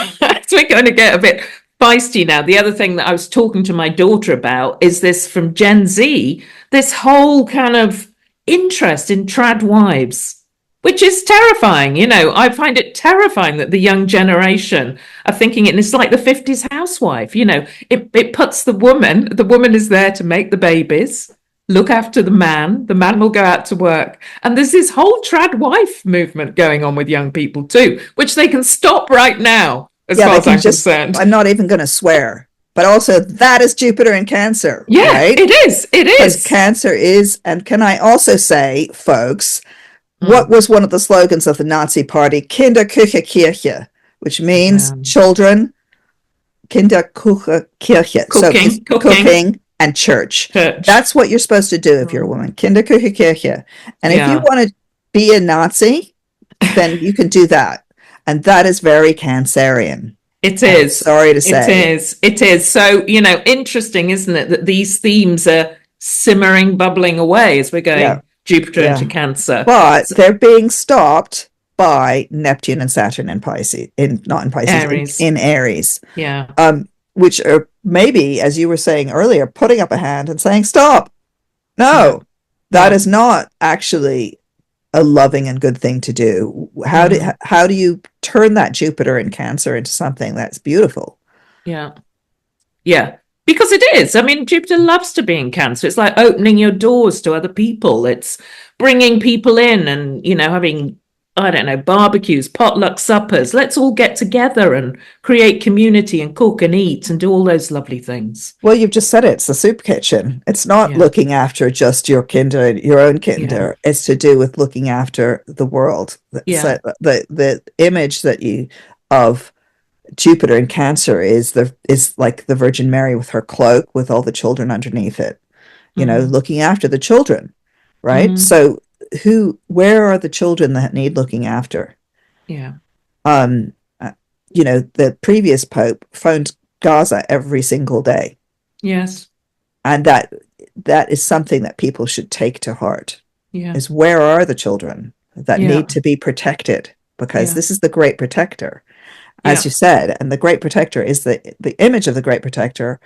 we're going to get a bit feisty now, the other thing that I was talking to my daughter about is this from Gen Z, this whole kind of interest in trad wives, which is terrifying. I find it terrifying that the young generation are thinking it's like the 50s housewife. It puts the woman is there to make the babies, look after the man will go out to work. And there's this whole trad wife movement going on with young people too, which they can stop right now, as Yeah, far they as can I'm just, concerned. I'm not even going to swear, but also that is Jupiter in Cancer, Yeah, right? it is. It Because is. Cancer is, and can I also say, folks, what Mm, was one of the slogans of the Nazi Party? Kinderküche, which means yeah. children, Kinderküche. So it's Cooking, cooking and church. church. That's what you're supposed to do if you're a Mm, woman. Kinderküche. And if you yeah, want to be a Nazi, then you can do that. And that is very Cancerian. it I'm is. sorry to It say. is. It is. So, interesting, isn't it, that these themes are simmering, bubbling away as we're Yeah. going Jupiter into Yeah. Cancer. But So, they're being stopped by Neptune and Saturn in Pisces, in not in Pisces, Aries. in Aries, Yeah. which are maybe, as you were saying earlier, putting up a hand and saying, stop. Yeah. No, that Yeah. is not actually a loving and good thing to do. Mm, How do you turn that Jupiter in Cancer into something that's beautiful? yeah. Yeah, because it is. I mean, Jupiter loves to be in Cancer. It's like opening your doors to other people. It's bringing people in and, having, I don't know, barbecues, potluck suppers. Let's all get together and create community and cook and eat and do all those lovely things. Well, you've just said it. It's the soup kitchen. It's not Yeah. looking after just your own Yeah. kinder. It's to do with looking after the world. Yeah. So the image that you of Jupiter in Cancer is like the Virgin Mary with her cloak with all the children underneath it. Mm, Looking after the children, right? mm, So where are the children that need looking after? yeah. Um, the previous Pope phoned Gaza every single day. Yes. And that is something that people should take to heart, Yeah. is where are the children that Yeah. need to be protected? Because Yeah. this is the great protector, as Yeah. you said, and the great protector is the image of the great protector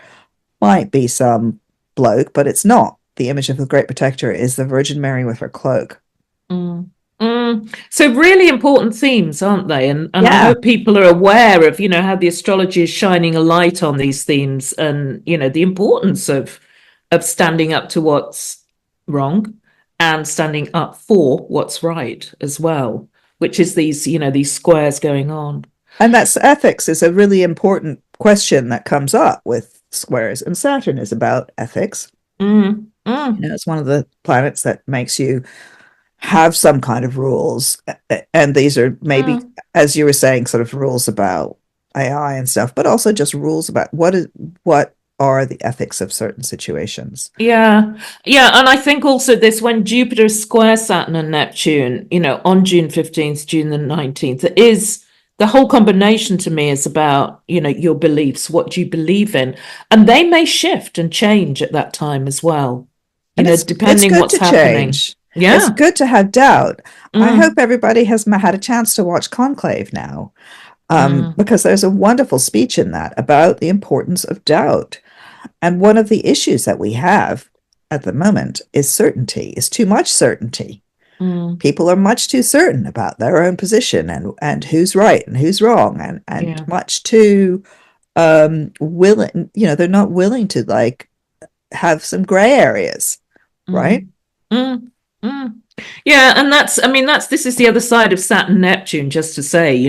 might be some bloke, but it's not. The image of the great protector is the Virgin Mary with her cloak. Mm. Mm. So really important themes, aren't they? And I Yeah. hope people are aware of, how the astrology is shining a light on these themes and, the importance of standing up to what's wrong and standing up for what's right as well, which is these squares going on. And that's ethics is a really important question that comes up with squares. And Saturn is about ethics. Mm. Mm. It's one of the planets that makes you have some kind of rules. And these are maybe, Mm. as you were saying, sort of rules about AI and stuff, but also just rules about what are the ethics of certain situations. Yeah, yeah, and I think also this when Jupiter squares Saturn and Neptune, on June 15th, June the 19th, it is the whole combination to me is about, your beliefs, what do you believe in? And they may shift and change at that time as well, And it's depending good what's to happening. change. It's Yeah. good to have doubt. I hope Mm, everybody has had a chance to watch Conclave now, mm, because there's a wonderful speech in that about the importance of doubt. And one of the issues that we have at the moment is certainty, is too much certainty. mm, People are much too certain about their own position and who's right and who's wrong and yeah. much too willing, they're not willing to like have some gray areas, right? Mm, mm, mm. Yeah, and this is the other side of Saturn Neptune, just to say,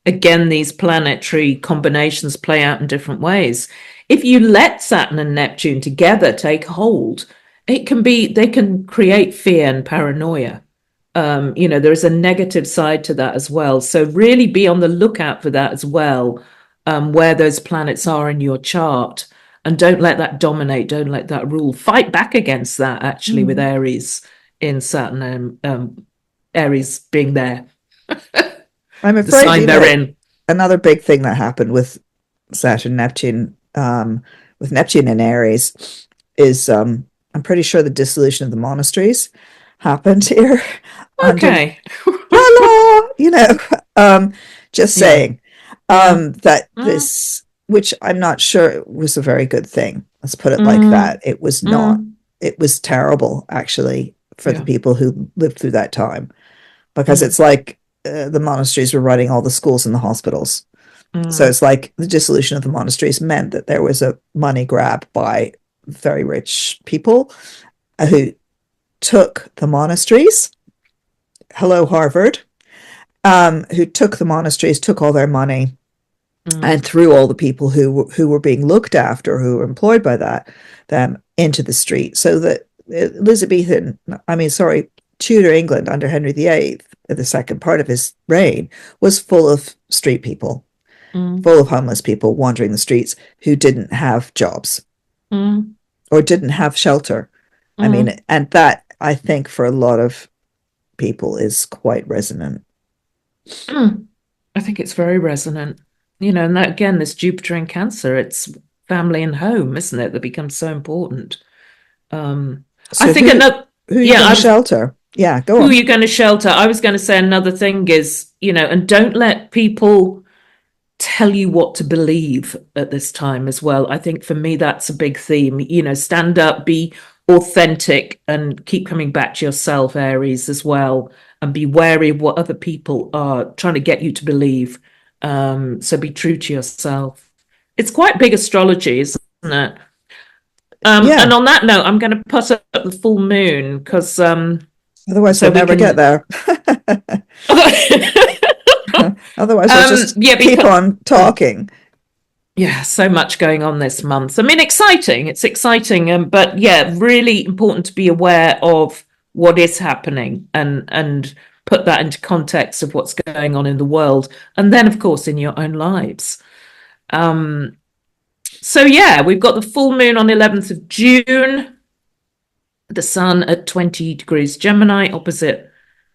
again, these planetary combinations play out in different ways. If you let Saturn and Neptune together take hold, they can create fear and paranoia. There is a negative side to that as well. So really be on the lookout for that as well, where those planets are in your chart. And don't let that dominate, don't let that rule. Fight back against that actually with Mm. Aries in Saturn and Aries being there, I'm the afraid, sign they're in. another big thing that happened with Saturn, Neptune, with Neptune and Aries is I'm pretty sure the dissolution of the monasteries happened here under Okay. hello, um, just Yeah. saying, Yeah. that Mm, this, which I'm not sure was a very good thing. Let's put it like mm, that. It was not, mm, it was terrible actually for the yeah. people who lived through that time because Mm, it's like the monasteries were running all the schools and the hospitals. So mm, it's like the dissolution of the monasteries meant that there was a money grab by very rich people who took the monasteries. Hello, Harvard. Who took the monasteries, took all their money, and mm, threw all the people who were being looked after, who were employed by them into the street. So that Elizabethan, I mean, sorry, Tudor England under Henry VIII, the second part of his reign, was full of street people, mm, full of homeless people wandering the streets who didn't have jobs mm, or didn't have shelter. I mean, mm, and that I think for a lot of people is quite resonant. mm. I think it's very resonant. And that again, this Jupiter in Cancer, it's family and home, isn't it, that becomes so important. Um, I So think another, who are you yeah, going I to was, shelter? Yeah, go who are on. you going to shelter? I was going to say another thing is, and don't let people tell you what to believe at this time as well. I think for me, that's a big theme. Stand up, be authentic, and keep coming back to yourself, Aries, as well, and be wary of what other people are trying to get you to believe. So be true to yourself. It's quite big astrology, isn't it? Yeah. And on that note, I'm going to put up the full moon because Otherwise, so we'll we never get can. there. Otherwise, we'll just Yeah, keep because on talking. yeah, so much going on this month. I mean, exciting. It's exciting, but yeah, really important to be aware of what is happening and put that into context of what's going on in the world, and then of course in your own lives. Um, so yeah, we've got the full moon on 11th of June, the sun at 20 degrees Gemini, opposite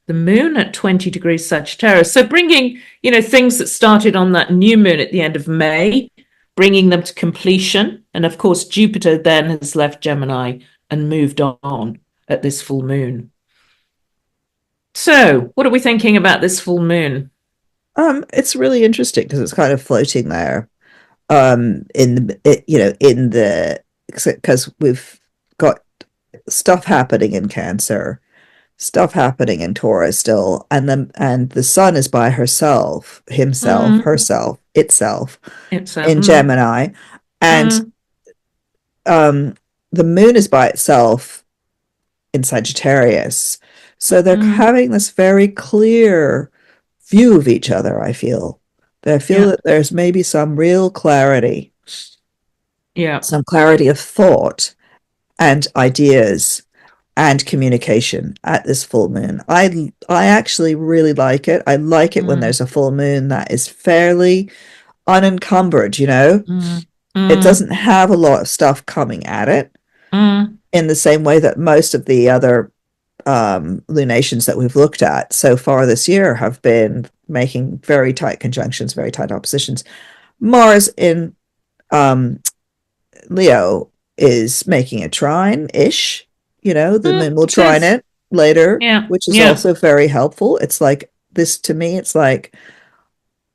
the moon at 20 degrees Sagittarius. So bringing, things that started on that new moon at the end of May, bringing them to completion. And of course, Jupiter then has left Gemini and moved on at this full moon. So, what are we thinking about this full moon? It's really interesting because it's kind of floating there. In the in the because we've got stuff happening in Cancer, stuff happening in Taurus still, and the sun is by himself, Mm, herself, itself it's in Gemini, and mm, um the moon is by itself in Sagittarius. So they're mm, having this very clear view of each other, I feel. I feel yeah, that there's maybe yeah, some clarity of thought and ideas and communication at this full moon. I actually really like it. I like it when mm, there's a full moon that is fairly unencumbered, you know? mm, It mm, doesn't have a lot of stuff coming at it mm, in the same way that most of the other lunations that we've looked at so far this year have been making very tight conjunctions, very tight oppositions. Mars in um, Leo is making a trine ish. You know, the moon will it trine is. it later, Yeah, which is yeah. also very helpful. It's like this to me, it's like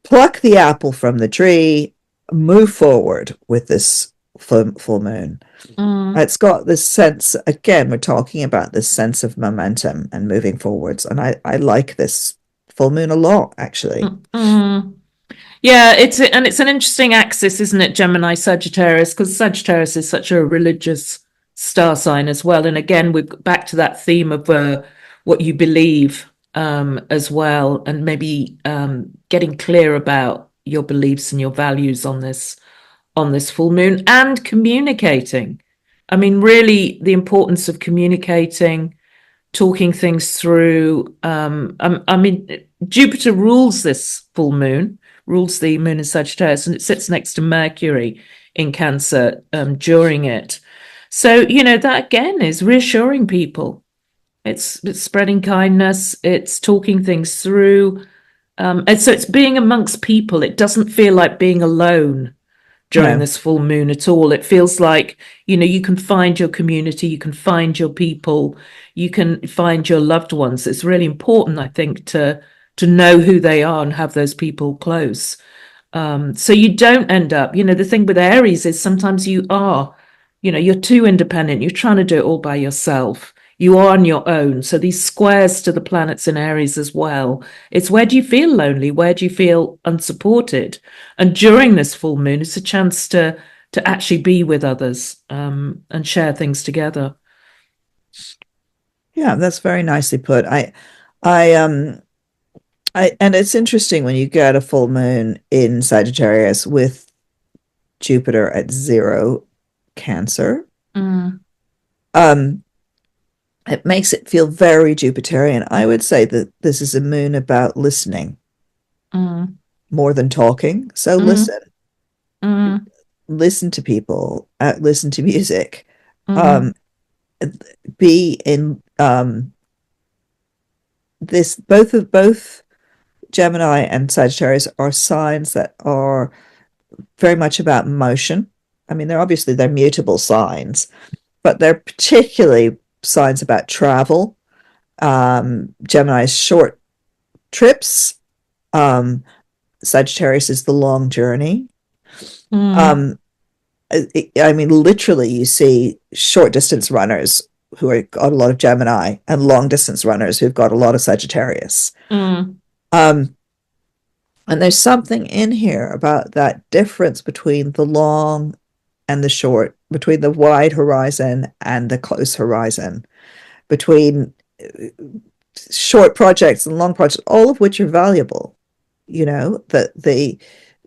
pluck the apple from the tree, move forward with this full moon. Mm, It's got this sense, again, we're talking about this sense of momentum and moving forwards. And I like this full moon a lot, actually. mm. Yeah, it's an interesting axis, isn't it, Gemini Sagittarius? Because Sagittarius is such a religious star sign as well. And again, we're back to that theme of what you believe as well, and maybe getting clear about your beliefs and your values on this full moon and communicating. I mean, really, the importance of communicating, talking things through. I mean, Jupiter rules this full moon, rules the moon in Sagittarius, and it sits next to Mercury in Cancer during it. So, that again is reassuring people. It's spreading kindness, it's talking things through. And so it's being amongst people. It doesn't feel like being alone during No. this full moon at all. It feels like, you can find your community, you can find your people, you can find your loved ones. It's really important, I think, to know who they are and have those people close. So you don't end up, the thing with Aries is sometimes you're too independent. You're trying to do it all by yourself. You are on your own. So these squares to the planets in Aries as well. It's where do you feel lonely? Where do you feel unsupported? And during this full moon, it's a chance to actually be with others and share things together. Yeah, that's very nicely put. I, and it's interesting when you get a full moon in Sagittarius with Jupiter at 0 Cancer. Mm, Um, it makes it feel very Jupiterian. I would say that this is a moon about listening mm, more than talking. So mm, listen, mm, listen to people, listen to music, mm, um, be in this. Both Gemini and Sagittarius are signs that are very much about motion. I mean, they're mutable signs, but they're particularly signs about travel. Gemini's short trips. Um, Sagittarius is the long journey. mm, Um, I mean, literally, you see short distance runners who have got a lot of Gemini and long distance runners who've got a lot of Sagittarius. mm, Um, and there's something in here about that difference between the long and the short, between the wide horizon and the close horizon, between short projects and long projects, all of which are valuable. You know, that the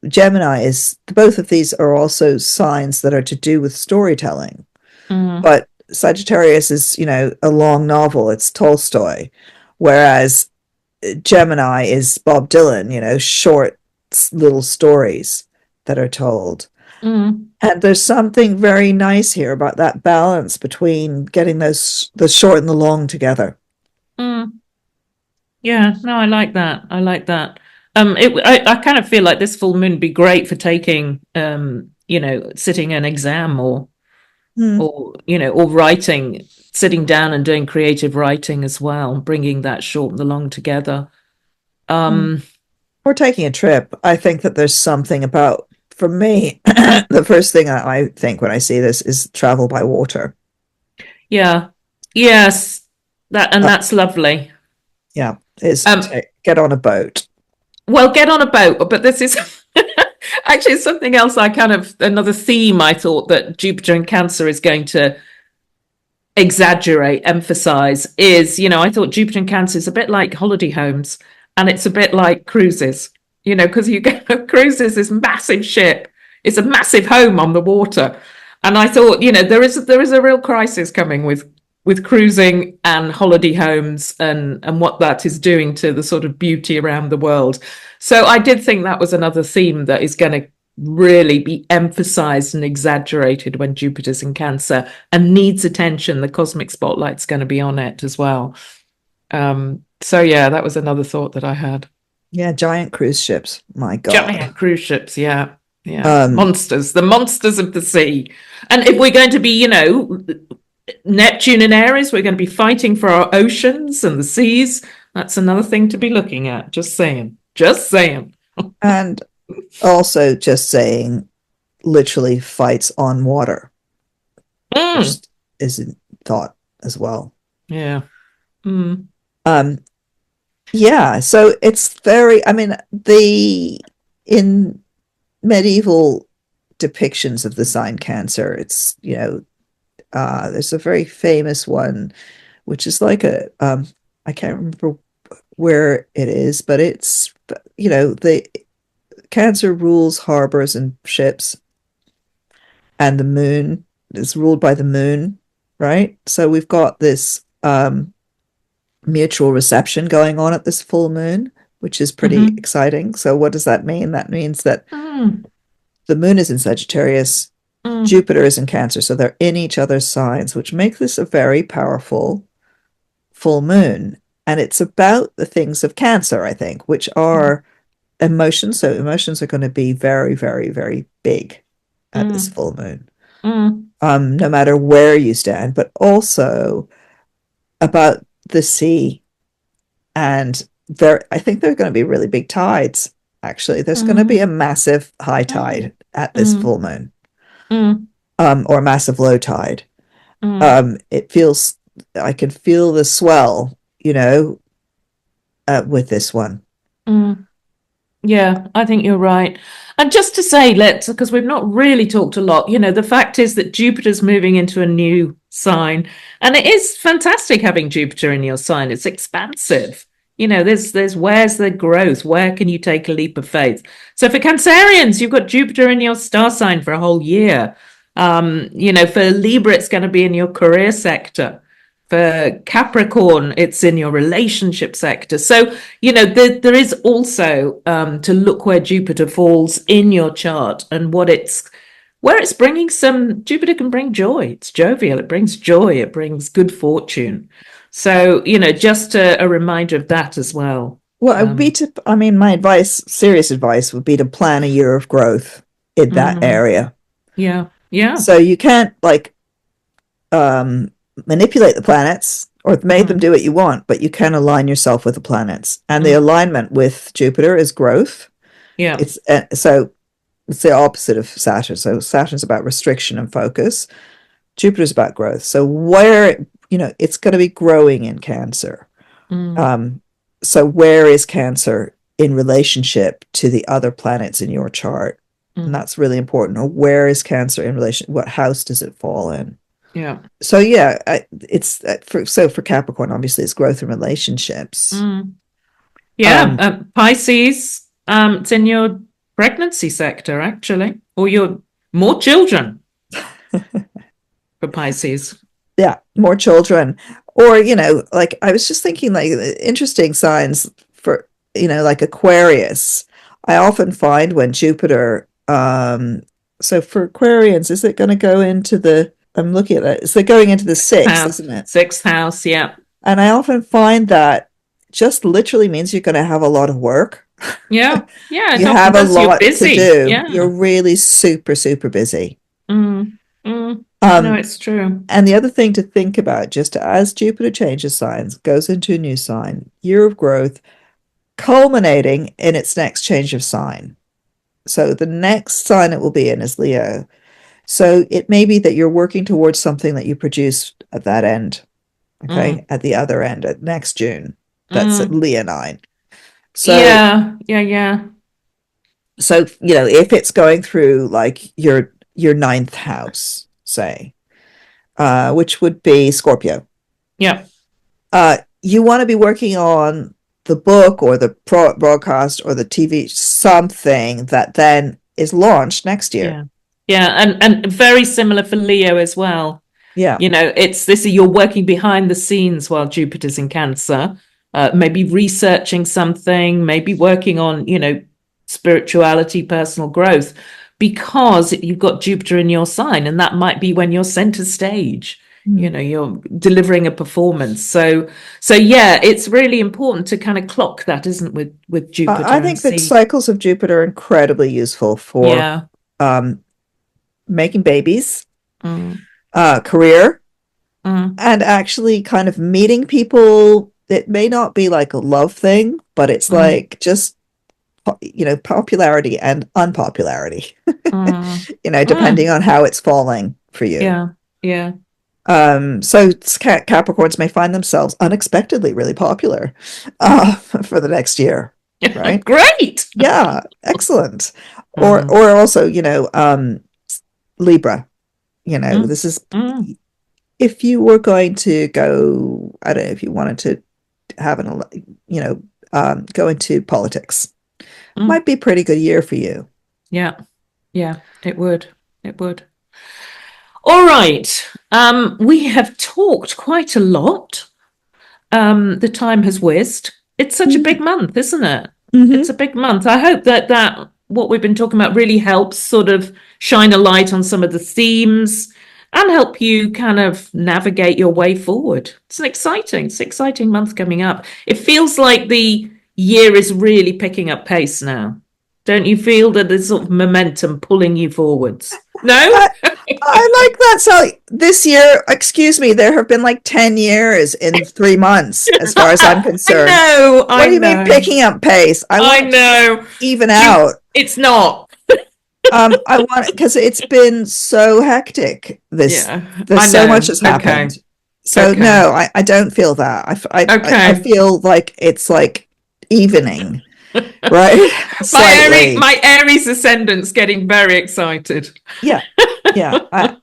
Gemini is both of these are also signs that are to do with storytelling. mm, But Sagittarius is, a long novel, it's Tolstoy, whereas Gemini is Bob Dylan, short little stories that are told. mm, And there's something very nice here about that balance between getting the short and the long together. mm. Yeah, no, I like that. I like that. I kind of feel like this full moon would be great for taking, sitting an exam Hmm. or writing, sitting down and doing creative writing as well, bringing that short and the long together. Hmm. Um, Or taking a trip. I think that there's something about, for me, the first thing I think when I see this is travel by water. yeah, yes, Uh, that's lovely. yeah, is Um, get on a boat. well, get on a boat, but this is actually something else. Another theme I thought that Jupiter in Cancer is going to exaggerate, emphasize is, I thought Jupiter in Cancer is a bit like holiday homes and it's a bit like cruises, because you go cruises, this massive ship, it's a massive home on the water. And I thought, there is a real crisis coming with cruising and holiday homes and what that is doing to the sort of beauty around the world. So I did think that was another theme that is going to really be emphasized and exaggerated when Jupiter's in Cancer and needs attention. The cosmic spotlight's going to be on it as well. So yeah, that was another thought that I had. Yeah, giant cruise ships. My God. Giant cruise ships, yeah, yeah, Um, monsters, the monsters of the sea. And if we're going to be, Neptune and Aries, we're going to be fighting for our oceans and the seas. That's another thing to be looking at. Just saying. Just saying. and also just saying literally fights on water, which Mm, isn't thought as well. yeah. Mm, Um, yeah, so it's very, I mean, in medieval depictions of the sign Cancer, it's, there's a very famous one, which is like I can't remember where it is, but it's, the Cancer rules harbors and ships, and the moon is ruled by the moon, right? So we've got this mutual reception going on at this full moon, which is pretty mm-hmm, exciting. So what does that mean? That means that mm, the moon is in Sagittarius, mm, Jupiter is in Cancer, so they're in each other's signs, which makes this a very powerful full moon. And it's about the things of Cancer, I think, which mm, are emotions. So emotions are going to be very, very, very big at this mm, full moon, mm, no matter where you stand, but also about the sea. And I think there are going to be really big tides. Actually, there's going to be mm, a massive high mm, tide at this mm, full moon, mm, or a massive low tide. mm, It feels, I can feel the swell, with this one. mm. Yeah, I think you're right. And just to say, because we've not really talked a lot, the fact is that Jupiter's moving into a new sign, and it is fantastic having Jupiter in your sign. It's expansive. There's where's the growth? Where can you take a leap of faith? So for Cancerians, you've got Jupiter in your star sign for a whole year. For Libra, it's going to be in your career sector. For Capricorn, it's in your relationship sector. So there is also to look where Jupiter falls in your chart and where it's bringing some. Jupiter can bring joy. It's jovial. It brings joy. It brings good fortune. So just a reminder of that as well. Well, it would be to, I mean, my advice, serious advice, would be to plan a year of growth in that Mhm. area. Yeah, yeah, So you can't like um, manipulate the planets or make them mm, do what you want, but you can align yourself with the planets. And the mm, alignment with Jupiter is growth. yeah, So it's the opposite of Saturn. So Saturn's about restriction and focus. Jupiter's about growth. So it's going to be growing in Cancer. mm, Um, so where is Cancer in relationship to the other planets in your chart? And mm, that's really important. Or where is Cancer in relation? What house does it fall in? yeah, So yeah, it's for Capricorn, obviously, it's growth in relationships. mm, yeah. Um, Pisces, it's in your pregnancy sector actually, or your more children for Pisces. yeah, more children, or like I was just thinking, like interesting signs for like Aquarius. I often find when Jupiter, so for Aquarians, is it going to go into the? I'm looking at that. It's going into the sixth, House, isn't it? sixth house, yeah. And I often find that just literally means you're going to have a lot of work. Yeah. Yeah. It You often have a does. You're lot to busy. do. Yeah. You're really super, super busy. Mm, mm. No, Um, it's true. and the other thing to think about, just as Jupiter changes signs, goes into a new sign, year of growth, culminating in its next change of sign. So the next sign it will be in is Leo. So it may be that you're working towards something that you produced at that end, okay, Mm, at the other end at next June. That's at mm. Leonine. So, Yeah. Yeah. Yeah. so if it's going through like your ninth house, say, which would be Scorpio, Yeah. you want to be working on the book or the broadcast or the TV, something that then is launched next year. Yeah. Yeah. And very similar for Leo as well. Yeah. You know, it's this, you're working behind the scenes while Jupiter's in Cancer, maybe researching something, maybe working on, spirituality, personal growth, because you've got Jupiter in your sign, and that might be when you're center stage. You're delivering a performance. So yeah, it's really important to kind of clock that, isn't it, with I Jupiter and think that see. cycles of Jupiter are incredibly useful for Yeah. um, making babies, Mm, career, mm, and actually kind of meeting people. It may not be like a love thing, but it's mm, like just popularity and unpopularity, mm, depending mm. on how it's falling for you. Yeah. Yeah. So Capricorns may find themselves unexpectedly really popular for the next year, right? Great. Yeah, excellent. Or Mm, or also, Libra, mm, this is mm, if you were going to go, I don't know, if you wanted to have go into politics, mm. might be a pretty good year for you. Yeah. Yeah. It would. It would. All right. We have talked quite a lot. The time has whizzed. It's such a big month, isn't it? It's Mm-hmm. a big month. I hope that what we've been talking about really helps sort of shine a light on some of the themes and help you kind of navigate your way forward. It's an exciting month coming up. It feels like the year is really picking up pace now. Don't you feel that there's sort of momentum pulling you forwards? No? I like that. So this year, excuse me, there have been like 10 years in 3 months, as far as I'm I concerned. know, What I do you mean know, picking up pace? I I want it to just know. even out. It's not. I want it because it's been so hectic. Yeah, There's I so much know. has happened. Okay, So okay, no, I don't feel that. I okay. feel like it's like evening, right? Slightly. My Aries ascendant's getting very excited. Yeah. Yeah. Uh,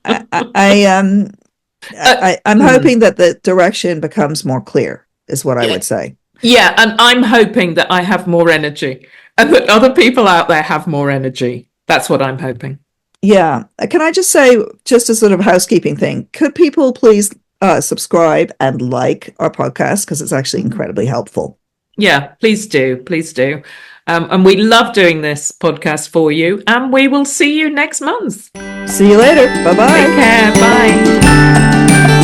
I'm mm, hoping that the direction becomes more clear, is what I yeah, would say. yeah, and I'm hoping that I have more energy and that other people out there have more energy. That's what I'm hoping. Yeah. Can I just say, just a sort of housekeeping thing, could people please subscribe and like our podcast? Because it's actually Mhm. incredibly helpful. Yeah, please do, please do. And we love doing this podcast for you, and we will see you next month. See you later. Bye Take bye. care. Bye.